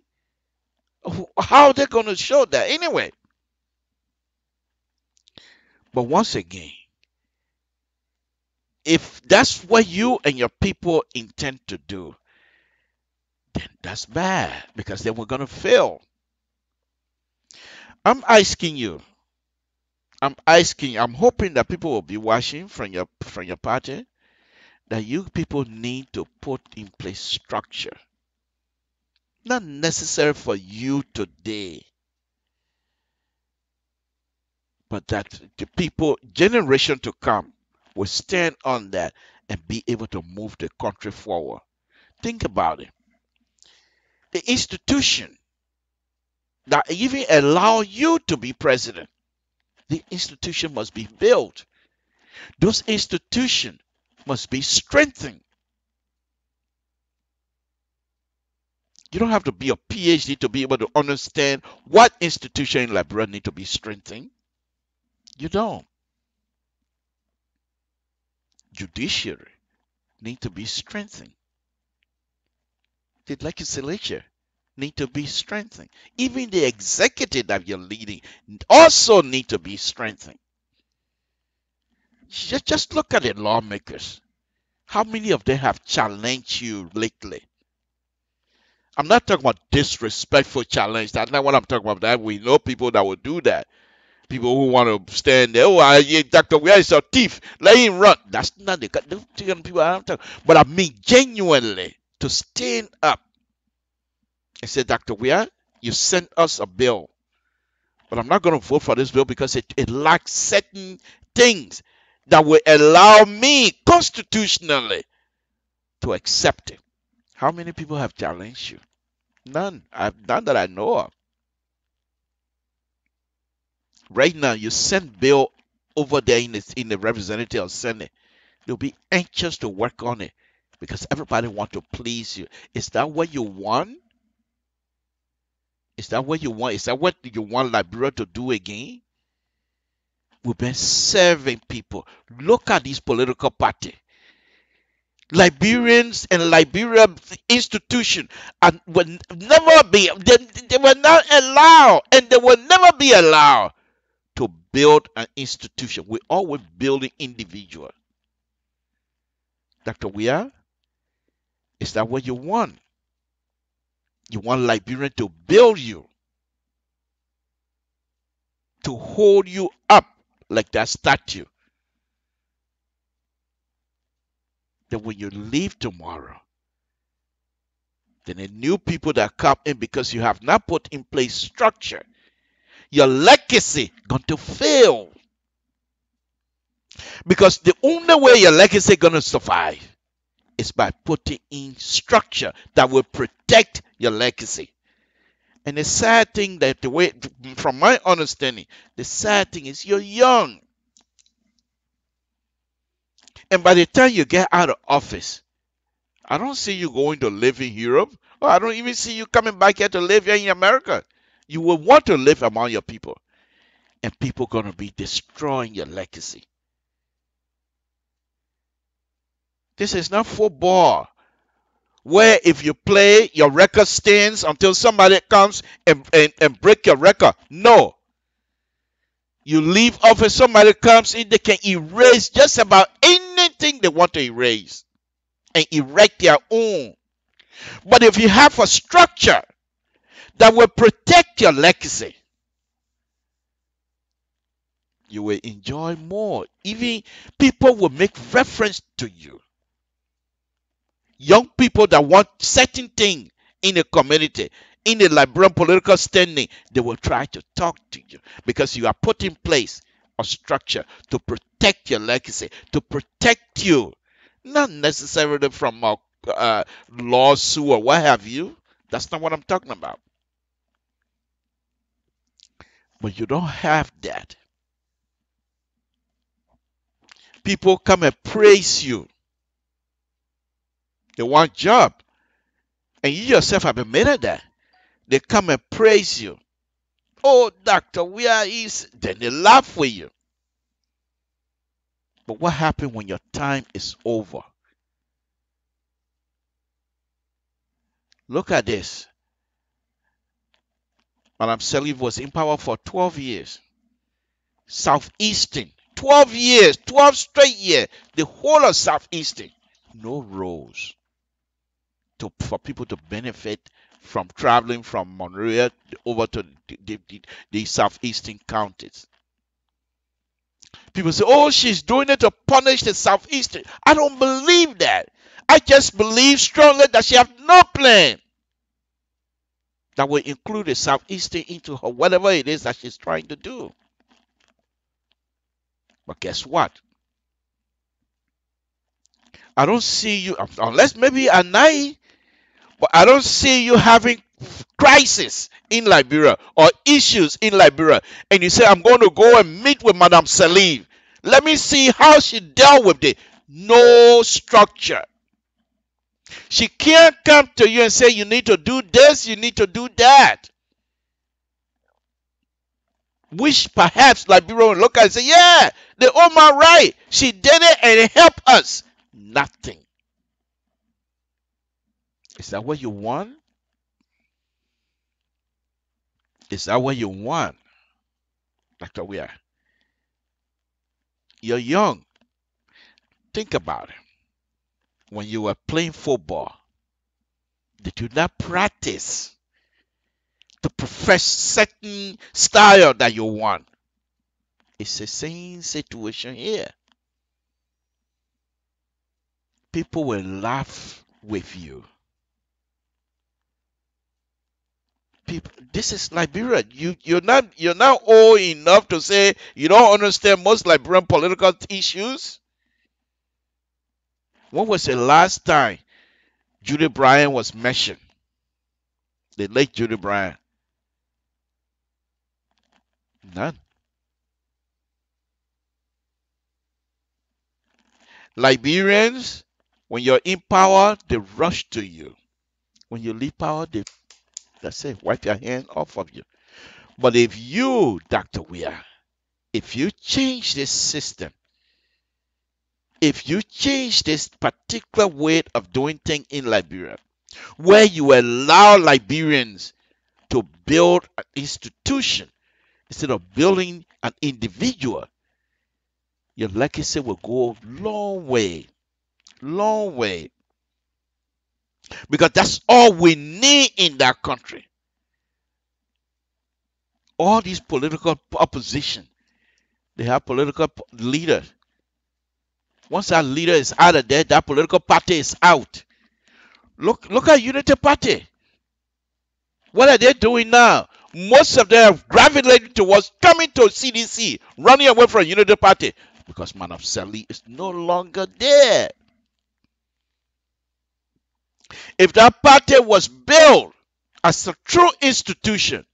How are they going to show that anyway? But once again, if that's what you and your people intend to do, then that's bad, because then we're going to fail. I'm hoping that people will be watching from your party, that you people need to put in place structure. Not necessary for you today, but that the people, generation to come, will stand on that and be able to move the country forward. Think about it. The institution that even allow you to be president, the institution must be built. Those institutions must be strengthened. You don't have to be a PhD to be able to understand what institution in Liberia need to be strengthened. You don't. Judiciary need to be strengthened. The legislature need to be strengthened. Even the executive that you're leading also need to be strengthened. Just look at the lawmakers. How many of them have challenged you lately? I'm not talking about disrespectful challenge. That's not what I'm talking about. That we know people that will do that. People who want to stand there. Oh, Dr. Weir is a thief. Let him run. That's not the people I'm talking. But I mean genuinely to stand up and say, Dr. Weir, you sent us a bill, but I'm not going to vote for this bill because it lacks certain things that will allow me constitutionally to accept it. How many people have challenged you? None. None that I know of. Right now, you send bill over there in the representative Senate. They'll be anxious to work on it because everybody wants to please you. Is that what you want? Is that what you want? Is that what you want Liberia to do again? We've been serving people. Look at these political parties. Liberians and Liberia institution will never be, they were not allowed, and they will never be allowed to build an institution. We're always building individuals. Dr. Weir, is that what you want? You want Liberia to build you, to hold you up like that statue. Then when you leave tomorrow, then the new people that come in, because you have not put in place structure, your legacy going to fail. Because the only way your legacy going to survive is by putting in structure that will protect your legacy. And the sad thing that the way, from my understanding, the sad thing is you're young. And by the time you get out of office, I don't see you going to live in Europe, or I don't even see you coming back here to live here in America. You will want to live among your people, and people are going to be destroying your legacy. This is not football, where if you play, your record stands until somebody comes and break your record. No. You leave office, somebody comes in, they can erase just about anything they want to erase and erect their own. But if you have a structure that will protect your legacy, you will enjoy more. Even people will make reference to you. Young people that want certain things in a community, in a Liberian political standing, they will try to talk to you because you are put in place a structure to protect your legacy, to protect you, not necessarily from lawsuit or what have you. That's not what I'm talking about. But you don't have that. People come and praise you. They want job. And you yourself have admitted that. They come and praise you. Oh, doctor, where is? Then they laugh with you. But what happens when your time is over? Look at this. Madam Saliv was in power for 12 years. Southeastern, 12 years, 12 straight years. The whole of Southeastern. No roads for people to benefit from traveling from Monrovia over to the Southeastern counties. People say, oh, she's doing it to punish the Southeastern. I don't believe that. I just believe strongly that she has no plan that will include the Southeastern into her, whatever it is that she's trying to do. But guess what? I don't see you, unless maybe at night, but I don't see you having crisis in Liberia or issues in Liberia. And you say, I'm going to go and meet with Madam Saliv. Let me see how she dealt with it. No structure. She can't come to you and say, you need to do this, you need to do that. Which perhaps Liberia will look at and say, yeah, they own my right. She did it and it helped us. Nothing. Is that what you want? Is that what you want? Dr. Weir? You're young. Think about it. When you were playing football, did you not practice to profess certain style that you want? It's the same situation here. People will laugh with you. People, this is Liberia. You're not old enough to say you don't understand most Liberian political issues. When was the last time Judy Bryant was mentioned? The late Judy Bryant. None. Liberians, when you're in power, they rush to you. When you leave power, that's it, wipe your hand off of you. But if you, Dr. Weir, if you change this system, if you change this particular way of doing things in Liberia, where you allow Liberians to build an institution instead of building an individual, your legacy will go a long way. Long way. Because that's all we need in that country. All these political opposition, they have political leaders. Once that leader is out of there, that political party is out. Look at Unity Party. What are they doing now? Most of them have gravitated towards coming to CDC, running away from Unity Party, because Madam Saliv is no longer there. If that party was built as a true institution,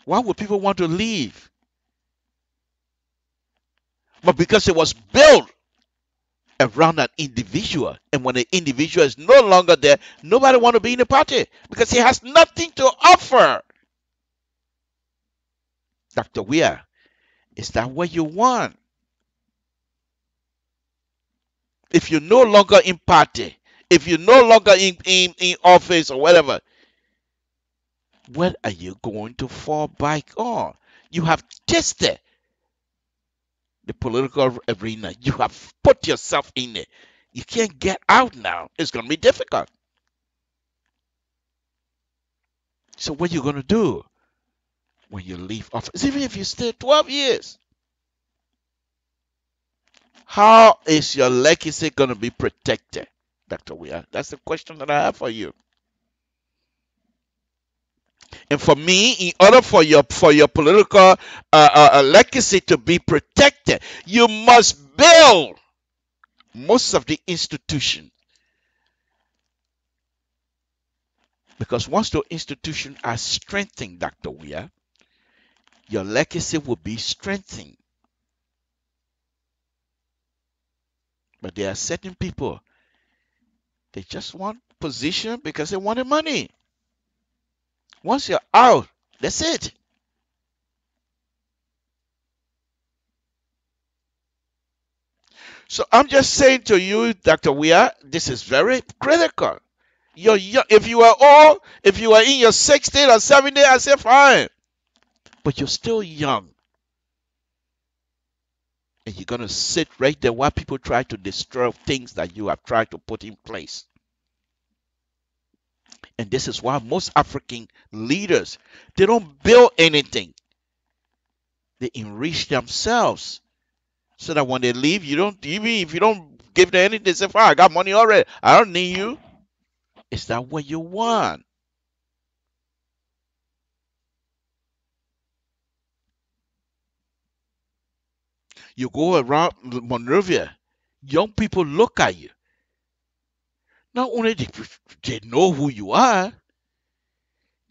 why would people want to leave? But because it was built around an individual, and when the individual is no longer there, nobody wants to be in the party because he has nothing to offer. Dr. Weir, is that what you want? If you're no longer in party, if you're no longer in office or whatever, what are you going to fall back on? You have tested the political arena. You have put yourself in it. You can't get out now. It's going to be difficult. So what are you going to do when you leave office? Even if you stay 12 years, how is your legacy going to be protected, Dr. Weir? That's the question that I have for you. And for me, in order for your political legacy to be protected, you must build most of the institution, because once the institutions are strengthened, Dr. Weir, your legacy will be strengthened. But there are certain people, they just want position because they want the money. Once you're out, that's it. So I'm just saying to you, Dr. Weir, this is very critical. You're young. If you are old, if you are in your 60s or 70s, I say fine. But you're still young. And you're going to sit right there while people try to destroy things that you have tried to put in place. And this is why most African leaders, they don't build anything. They enrich themselves. So that when they leave, you don't, even if you don't give them anything, they say, fine, I got money already. I don't need you. Is that what you want? You go around Monrovia, young people look at you. Not only they know who you are,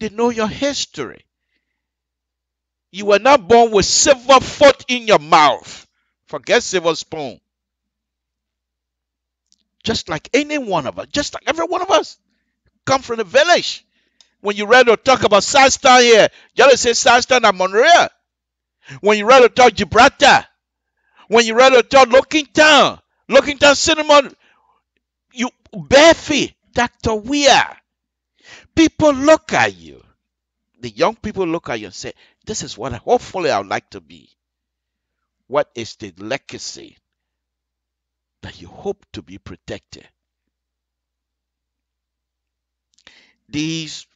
they know your history. You were not born with silver foot in your mouth. Forget silver spoon. Just like any one of us, just like every one of us, come from the village. When you read or talk about Southtown here, you gotta say Southtown and Monrovia. When you read or talk Gibraltar, when you read or talk Lockingtown Cinnamon, you Barefoot, Dr. Weir. People look at you. The young people look at you and say, this is what hopefully I would like to be. What is the legacy that you hope to be protected? These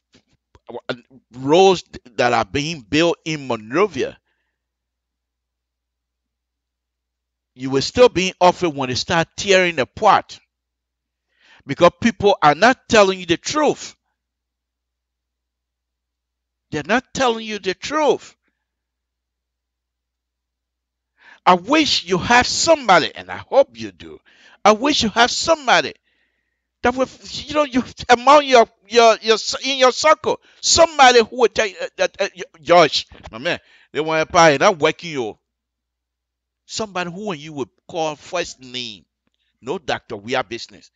roads that are being built in Monrovia, you will still be offered when they start tearing apart. Because people are not telling you the truth. They're not telling you the truth. I wish you have somebody, and I hope you do. I wish you have somebody that will, you among your in your circle, somebody who would tell you that Josh, my man, they want to buy and I'm working you. Somebody who you would call first name, no doctor, we are business.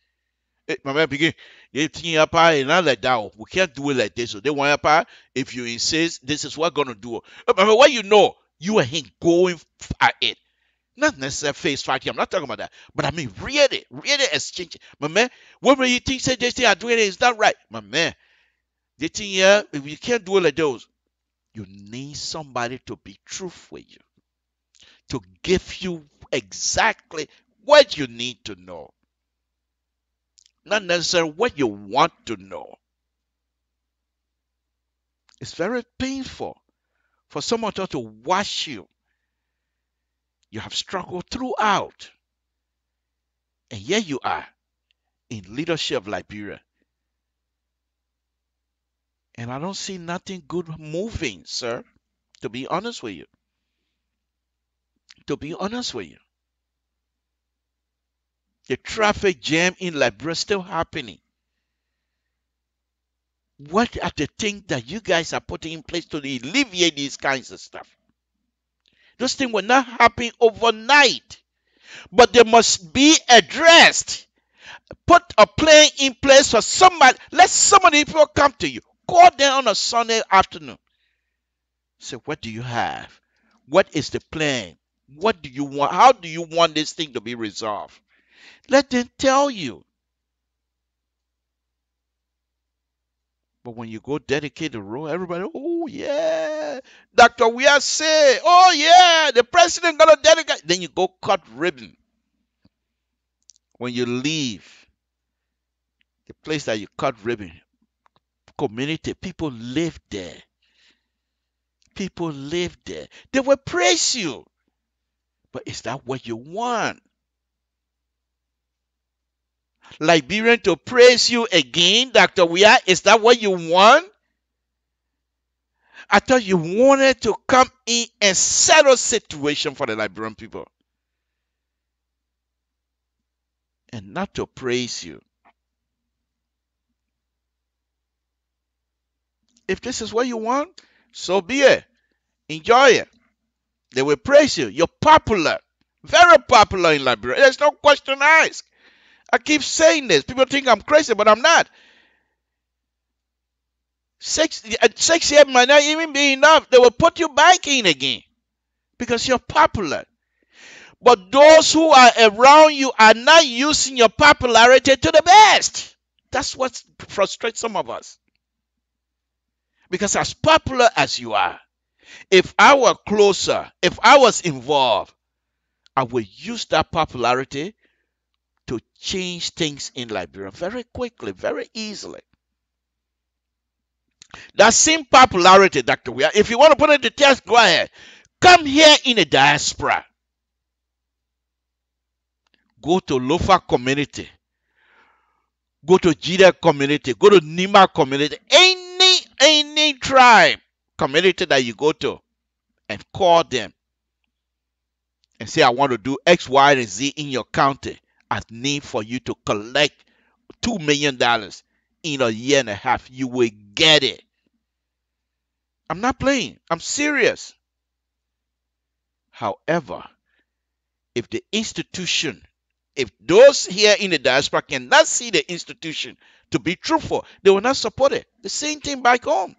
My man begin, they think up and not like that. We can't do it like this. So they want to if you insist, this is what we're gonna do. I mean, what you and him going at it. Not necessarily face fighting. I'm not talking about that. But I mean, really exchange. My man, what you think say they are doing it is not right. My man, they think, yeah, if you can't do it like those, you need somebody to be truthful with you, to give you exactly what you need to know. Not necessarily what you want to know. It's very painful for someone to watch you. You have struggled throughout. And here you are in leadership of Liberia. And I don't see nothing good moving, sir. To be honest with you. To be honest with you. The traffic jam in Liberia is still happening. What are the things that you guys are putting in place to alleviate these kinds of stuff? Those things will not happen overnight. But they must be addressed. Put a plan in place for somebody. Let somebody people come to you. Call them on a Sunday afternoon. Say, what do you have? What is the plan? What do you want? How do you want this thing to be resolved? Let them tell you. But when you go dedicate the road, everybody, oh yeah, Dr. Weir say, oh yeah, the president gonna dedicate. Then you go cut ribbon. When you leave the place that you cut ribbon, community, people live there. People live there. They will praise you. But is that what you want? Liberian to praise you again, Dr. Weir, is that what you want? I thought you wanted to come in and settle situation for the Liberian people. and not to praise you. If this is what you want, so be it. Enjoy it. They will praise you. You're popular. Very popular in Liberia. There's no question asked. I keep saying this. People think I'm crazy, but I'm not. 6 years might not even be enough. They will put you back in again because you're popular. But those who are around you are not using your popularity to the best. That's what frustrates some of us. Because as popular as you are, if I were closer, if I was involved, I would use that popularity to change things in Liberia very quickly, very easily. That same popularity, Dr. Weir, if you want to put it in the test, go ahead. Come here in the diaspora. Go to Lofa community. Go to Jida community. Go to Nima community. Any tribe community that you go to and call them and say, I want to do X, Y, and Z in your county. I need for you to collect $2 million in a year and a half. You will get it. I'm not playing. I'm serious. However, if the institution, if those here in the diaspora cannot see the institution to be truthful, they will not support it. The same thing back home.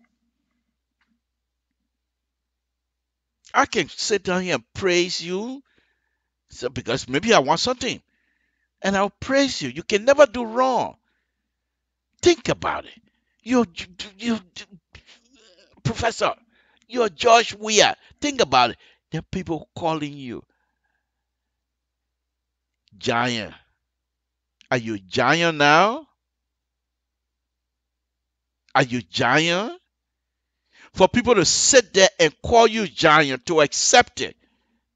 I can sit down here and praise you because maybe I want something. And I'll praise you. You can never do wrong. Think about it. You Professor, you're Josh Weir. Think about it. There are people calling you giant. Are you giant now? Are you giant? For people to sit there and call you giant, to accept it,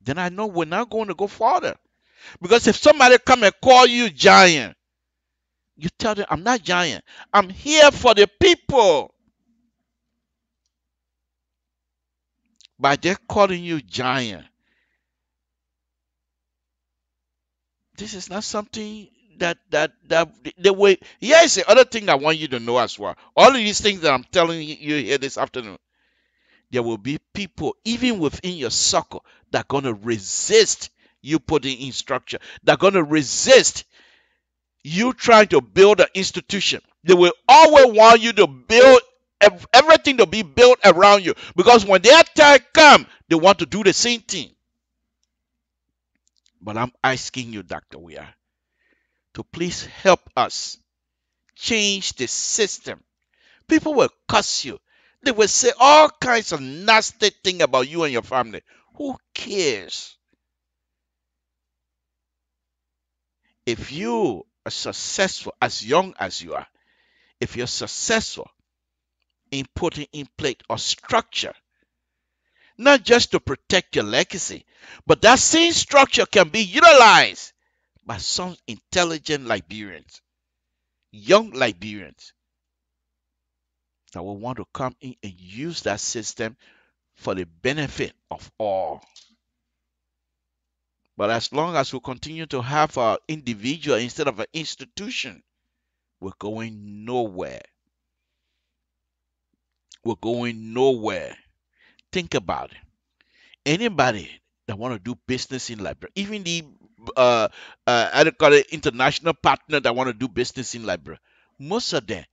then I know we're not going to go further. Because if somebody come and call you giant, you tell them, I'm not giant. I'm here for the people. By they're calling you giant, this is not something that the way. Here's the other thing I want you to know as well. All of these things that I'm telling you here this afternoon, there will be people even within your circle that are going to resist you putting in structure. They're going to resist you trying to build an institution. They will always want you to build everything to be built around you, because when their time comes, they want to do the same thing. But I'm asking you, Dr. Weir, to please help us change the system. People will curse you. They will say all kinds of nasty things about you and your family. Who cares? If you are successful, as young as you are, if you're successful in putting in place a structure, not just to protect your legacy, but that same structure can be utilized by some intelligent Liberians, young Liberians, that will want to come in and use that system for the benefit of all. But as long as we continue to have an individual instead of an institution, we're going nowhere. We're going nowhere. Think about it. Anybody that want to do business in Liberia, even the I call it international partner that want to do business in Liberia, most of them,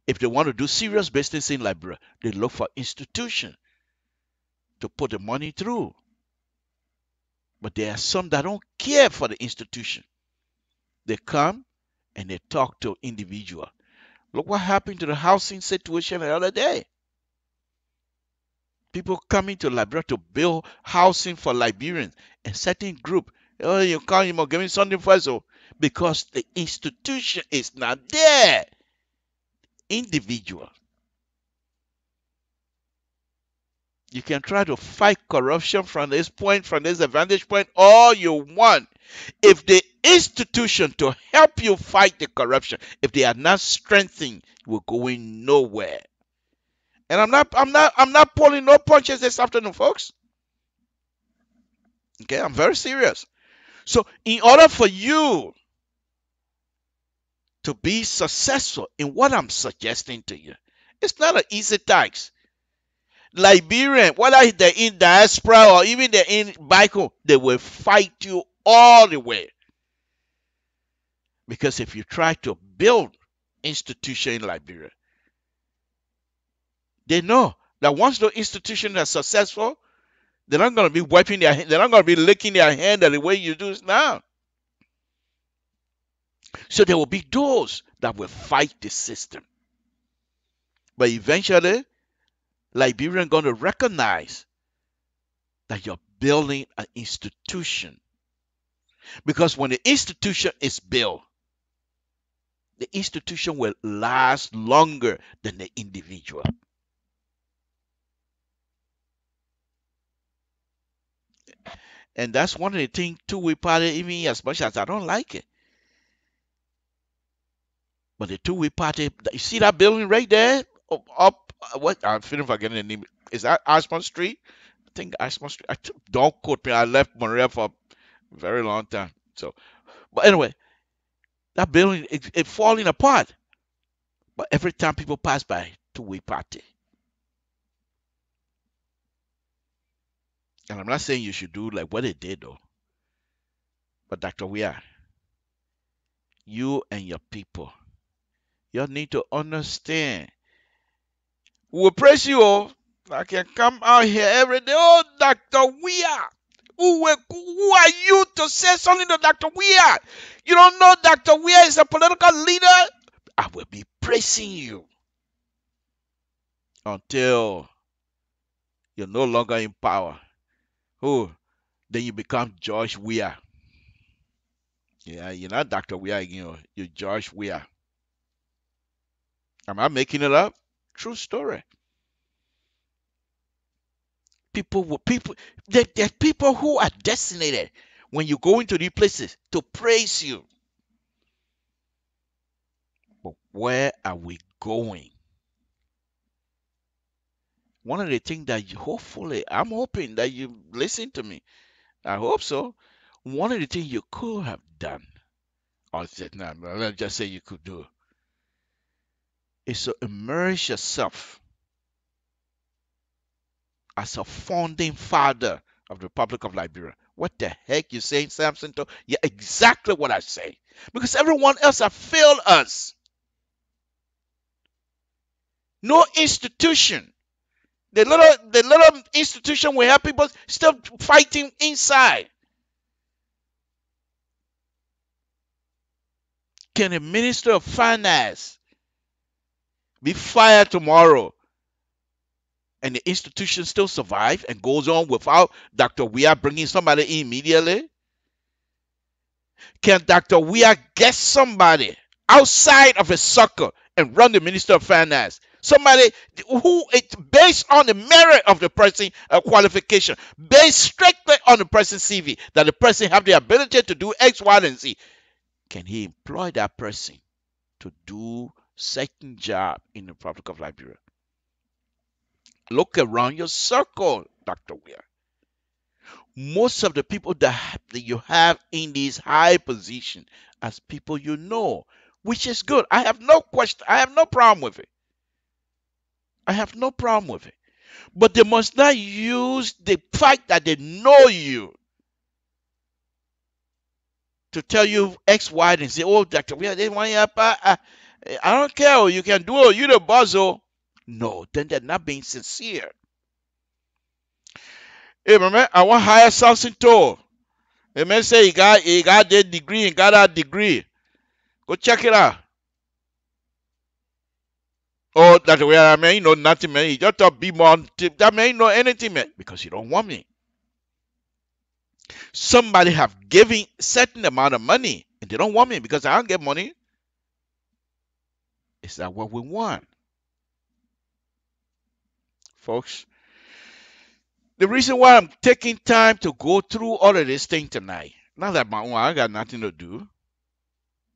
if they want to do serious business in Liberia, they look for institution to put the money through. But there are some that don't care for the institution. They come and they talk to individual. Look what happened to the housing situation the other day. People coming to Liberia to build housing for Liberians, and certain group, oh, you can't even give me something first, because the institution is not there. Individual. You can try to fight corruption from this point, from this vantage point, all you want. If the institution to help you fight the corruption, if they are not strengthened, we're going nowhere. And I'm not pulling no punches this afternoon, folks. Okay, I'm very serious. So in order for you to be successful in what I'm suggesting to you. It's not an easy task. Liberian, whether they're in diaspora or even they're in back home, they will fight you all the way. Because if you try to build institution in Liberia, they know that once the institutions are successful, they're not going to be wiping their hand, they're not going to be licking their hand the way you do now. So there will be those that will fight the system. But eventually, Liberians going to recognize that you're building an institution. Because when the institution is built, the institution will last longer than the individual. And that's one of the things two-way party, even as much as I don't like it. But the two-way party, you see that building right there? Up, what? I'm feeling forgetting the name. Is that Ashmont Street? I think Ashmont Street. Don't quote me. I left Monreal for a very long time. So, but anyway, that building, it's falling apart. But every time people pass by, two-way party. And I'm not saying you should do like what they did, though. But Dr. Weah, you and your people, you need to understand. We will praise you all. I can come out here every day. Oh, Dr. Weah. Who are you to say something to Dr. Weah? You don't know Dr. Weah is a political leader? I will be praising you until you're no longer in power. Oh, then you become George Weah. Yeah, you're not Dr. Weah again. You're George Weah. Am I making it up? True story. There's people who are designated when you go into these places to praise you. But where are we going? One of the things that I'm hoping that you listen to me. I hope so. One of the things you could have done, or let's just say you could do, is to immerse yourself as a founding father of the Republic of Liberia. What the heck you saying, Samson? Yeah, exactly what I say. Because everyone else have failed us. No institution. The little institution we have people still fighting inside. Can a minister of finance be fired tomorrow and the institution still survive and goes on without Dr. Weah bringing somebody in immediately? Can Dr. Weah get somebody outside of a circle and run the Minister of Finance? Somebody who it's based on the merit of the person qualification, based strictly on the person's CV, that the person have the ability to do X, Y, and Z. Can he employ that person to do certain job in the Republic of Liberia? Look around your circle, Dr. Weah. Most of the people that you have in these high positions as people you know, which is good. I have no question. I have no problem with it. I have no problem with it. But they must not use the fact that they know you to tell you X, Y, and say, oh, Dr. Weah, they want you up. I don't care. You can do it. You're the boss. No, then they're not being sincere. Hey, man, I want hire Samson Toe. The man say he got that degree and got that degree. Go check it out. Oh, Dr. Weah, man, you know nothing, man. You just talk be more. That man, you know anything, man, because you don't want me. Somebody have given certain amount of money and they don't want me because I don't get money. Is that what we want? Folks, the reason why I'm taking time to go through all of this thing tonight, not that I got nothing to do,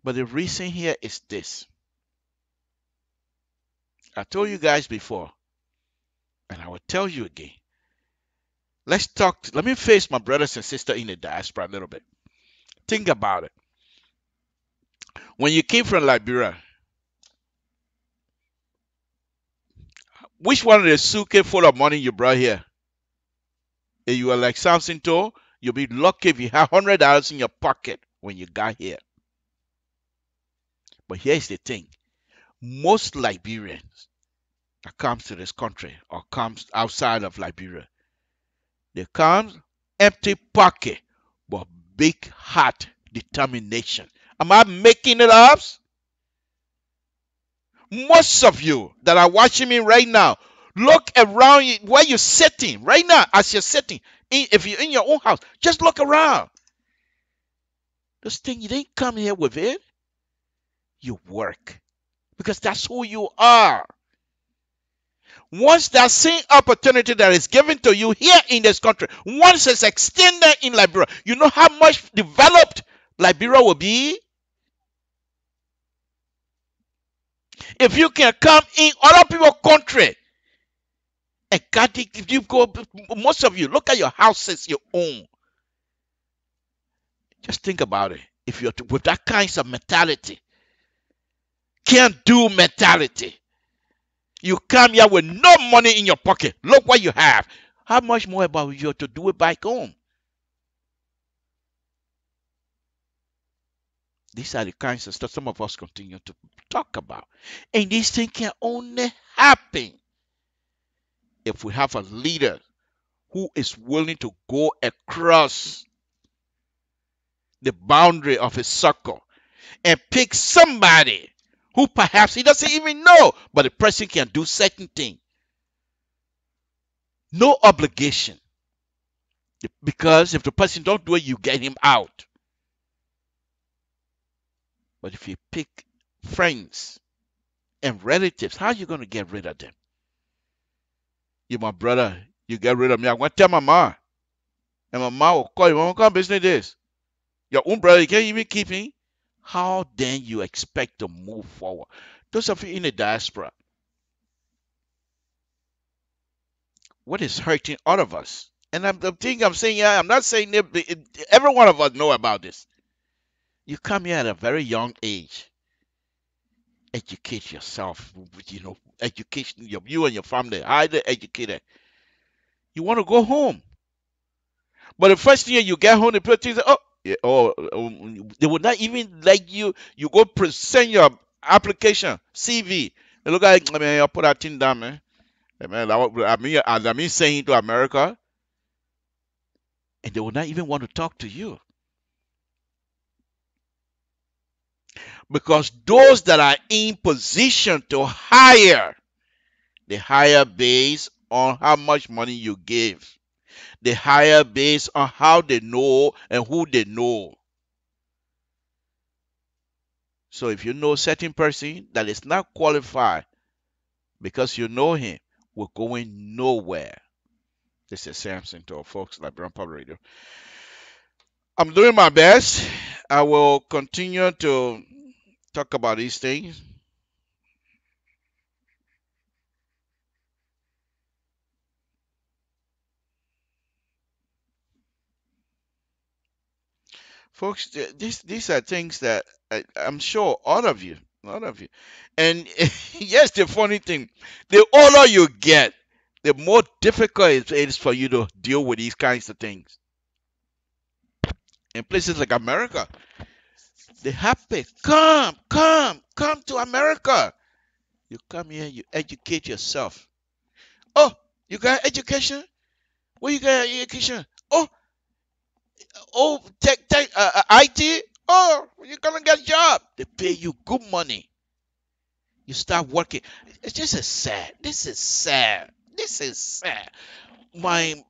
but the reason here is this. I told you guys before, and I will tell you again. Let's talk. Let me face my brothers and sisters in the diaspora a little bit. Think about it. When you came from Liberia, which one of the suitcase full of money you brought here? If you were like Samson told, you'll be lucky if you have $100 in your pocket when you got here. But here's the thing. Most Liberians that comes to this country or comes outside of Liberia, they come empty pocket, but big heart determination. Am I making it up? Most of you that are watching me right now, look around where you're sitting right now. As you're sitting, if you're in your own house, just look around. This thing, you didn't come here with it. You work because that's who you are. Once that same opportunity that is given to you here in this country, once it's extended in Liberia, you know how much developed Liberia will be? If you can come in other people's country, and God, if you go, most of you, look at your houses you own. Just think about it. If you're with that kind of mentality, can't do mentality, you come here with no money in your pocket. Look what you have. How much more about you to do it back home? These are the kinds of stuff some of us continue to talk about. And these things can only happen if we have a leader who is willing to go across the boundary of his circle and pick somebody who perhaps he doesn't even know, but the person can do certain things. No obligation. Because if the person don't do it, you get him out. But if you pick friends and relatives, how are you going to get rid of them? You my brother, you get rid of me. I want to tell my mom. And my mom will call you, Mama, come business this. Your own brother, you can't even keep him. How then you expect to move forward? Those of you in the diaspora, what is hurting all of us? And I'm saying, yeah, I'm not saying every one of us know about this. You come here at a very young age. Educate yourself, education, you and your family, highly educated. You want to go home. But the first year you get home, the people say, oh, yeah, they would not even let you go present your application, CV. They look like, I mean, I'll put that thing down, man. I mean, saying to America, and they will not even want to talk to you. Because those that are in position to hire, they hire based on how much money you give. They hire based on how they know and who they know. So if you know a certain person that is not qualified because you know him, we're going nowhere. This is Samson to our folks like Brown Public Radio. I'm doing my best. I will continue to talk about these things. Folks, these are things that I'm sure all of you, and yes, the funny thing, the older you get, the more difficult it is for you to deal with these kinds of things. In places like America, they happy, come to America. You come here, you educate yourself. Oh, you got education? Where you got education? Tech, IT. Oh, you're gonna get a job. They pay you good money. You start working. It's just sad. This is sad. My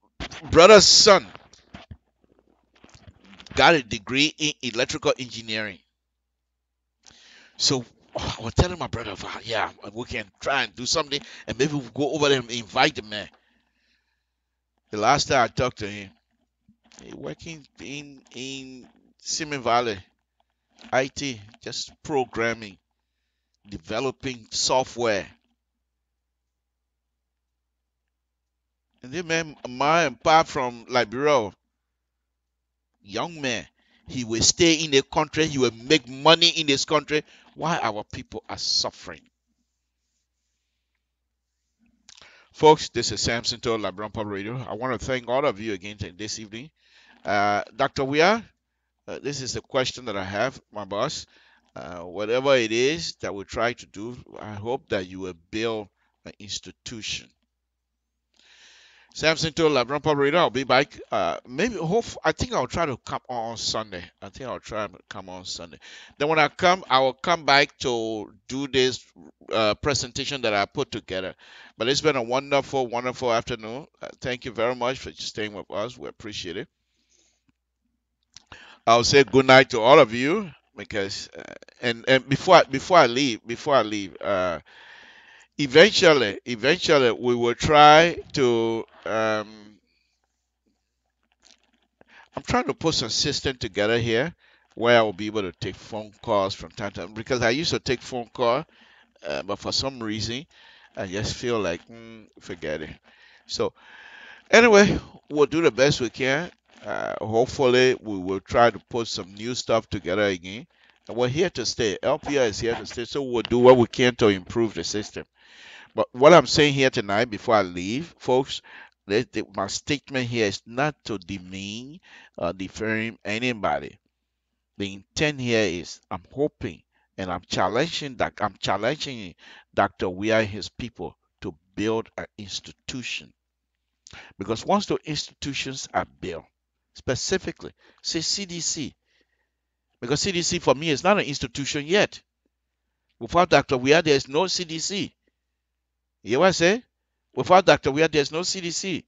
brother's son got a degree in electrical engineering. So I was telling my brother, yeah, we can try and do something, and maybe we'll go over there and invite the man. The last time I talked to him, he working in Siemens Valley, IT, just programming, developing software. And then man, apart from Liberia, young man, He will stay in the country. He will make money in this country. Why our people are suffering? Folks, this is Samson to LIBERIA Public Radio. I want to thank all of you again this evening. Dr. Weah, this is the question that I have, my boss. Whatever it is that we try to do, I hope that you will build an institution. Samson to LIBERIA Public Radio. I'll be back. I think I'll try to come on Sunday. I think I'll try to come on Sunday. Then when I come, I will come back to do this presentation that I put together. But it's been a wonderful, wonderful afternoon. Thank you very much for staying with us. We appreciate it. I'll say good night to all of you because and before I leave, eventually we will try to I'm trying to put some system together here where I will be able to take phone calls from time to time because I used to take phone call, but for some reason I just feel like forget it. So anyway, we'll do the best we can. Hopefully we will try to put some new stuff together again. And we're here to stay. LPR is here to stay, so we'll do what we can to improve the system. But what I'm saying here tonight, before I leave, folks, my statement here is not to demean or defame anybody. The intent here is I'm hoping and I'm challenging Dr. Weah and his people to build an institution. Because once the institutions are built, specifically, say CDC, because CDC for me is not an institution yet. Without Dr. Weah, there is no CDC. You hear what I say? Without Dr. Weah, there's no CDC.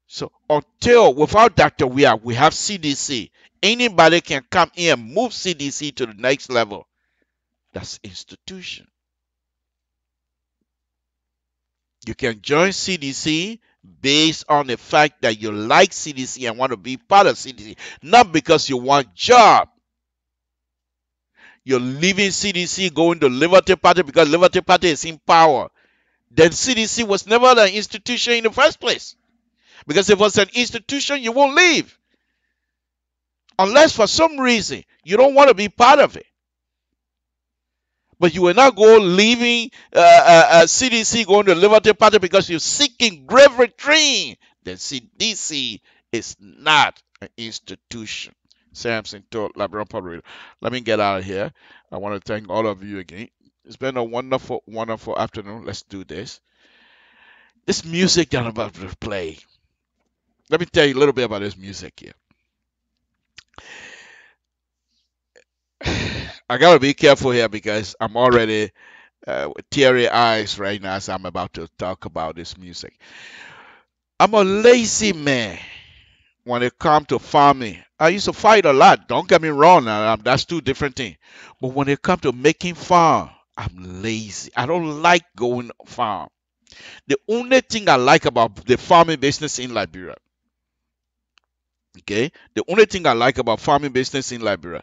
So without Dr. Weah, we have CDC. Anybody can come in and move CDC to the next level. That's institution. You can join CDC based on the fact that you like CDC and want to be part of CDC, not because you want job. You're leaving CDC, going to Liberty Party because Liberty Party is in power. Then CDC was never an institution in the first place. Because if it was an institution, you won't leave. Unless for some reason you don't want to be part of it. But you will not go leaving CDC, going to Liberty Party because you're seeking grave retreat. Then CDC is not an institution. Samson told LIBERIA Public Radio. Let me get out of here. I want to thank all of you again. It's been a wonderful, wonderful afternoon. Let's do this. This music that I'm about to play. Let me tell you a little bit about this music here. I gotta be careful here because I'm already with teary eyes right now as I'm about to talk about this music. I'm a lazy man when it comes to farming. I used to fight a lot. Don't get me wrong. That's two different things. But when it comes to making farm, I'm lazy. I don't like going farm. The only thing I like about the farming business in Liberia, okay, the only thing I like about farming business in Liberia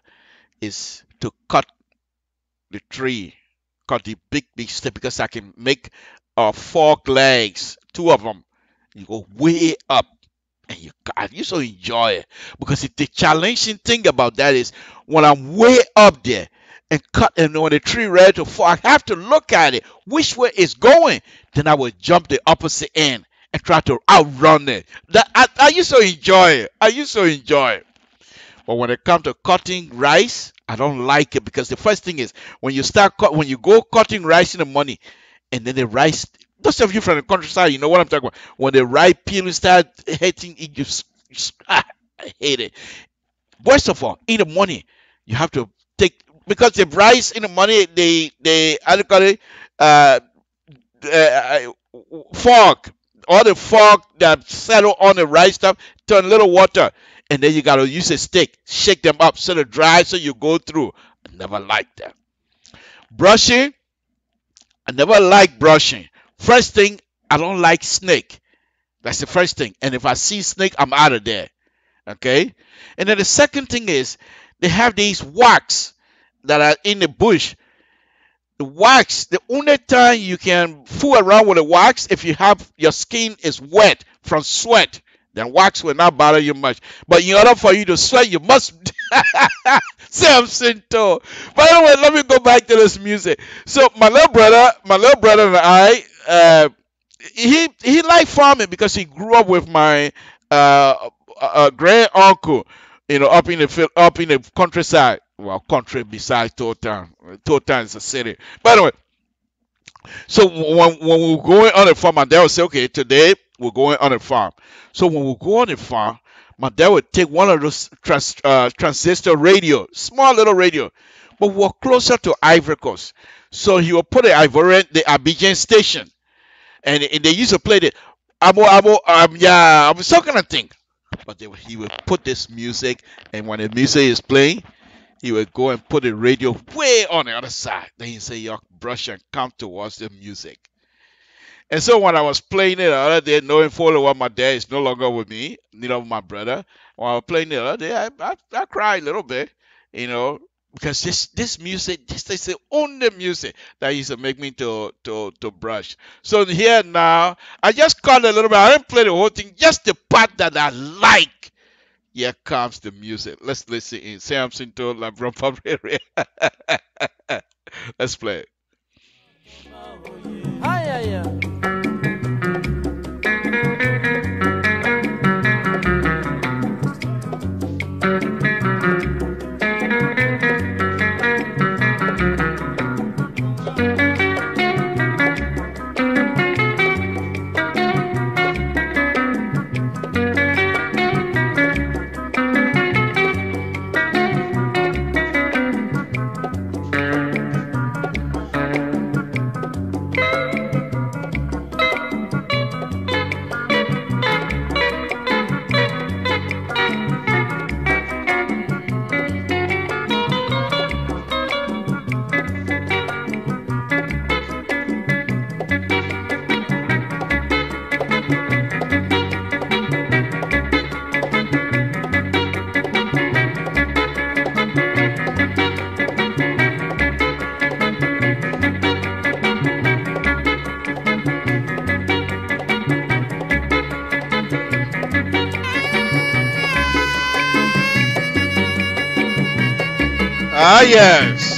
is to cut the tree, cut the big stick because I can make fork legs, two of them. You go way up and you so enjoy it because the challenging thing about that is when I'm way up there and cut and when the tree ready to fall, I have to look at it, which way it's going. Then I will jump the opposite end and try to outrun it. I used to enjoy it. But when it comes to cutting rice, I don't like it because the first thing is when you go cutting rice in the morning, and then the rice. Those of you from the countryside, you know what I'm talking about. When the rice peel start hitting it, I hate it. First of all, in the morning, you have to take because the rice in the morning they fog, all the fog that settle on the rice stuff turn a little water. And then you got to use a stick, shake them up so they're dry so you go through. I never liked that. Brushing, I never liked brushing. First thing, I don't like snake. That's the first thing. And if I see snake, I'm out of there. Okay? And then the second thing is, they have these wax that are in the bush. The wax, the only time you can fool around with the wax if you have your skin is wet from sweat. Then wax will not bother you much. But in order for you to sweat, you must Samson too. But anyway, let me go back to this music. So my little brother and I, he liked farming because he grew up with my grand uncle, up in the countryside. Well, country besides Totown. Totown is a city. But anyway, so when we were going on a farm, my dad would say, okay, today we're going on a farm. So when we go on a farm, my dad would take one of those transistor radio, small little radio, but we're closer to Ivory Coast. So he would put the Abidjan station, and they used to play the so kind of thing. But he would put this music, and when the music is playing, he would go and put the radio way on the other side. Then he'd say, "Yo, brush and come towards the music." And so when I was playing it the other day, knowing fully well my dad is no longer with me, neither of my brother, when I was playing it the other day, I cried a little bit, because this music, this is the only music that used to make me to brush. So here now, I just caught a little bit. I didn't play the whole thing, just the part that I like. Here comes the music. Let's listen in. Samson to LIBERIA. Let's play it. Ah, yes.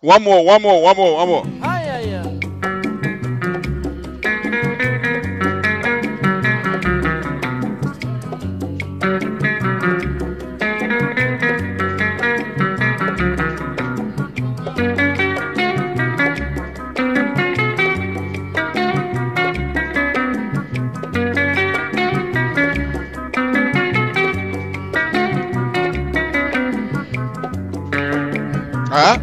One more. Huh?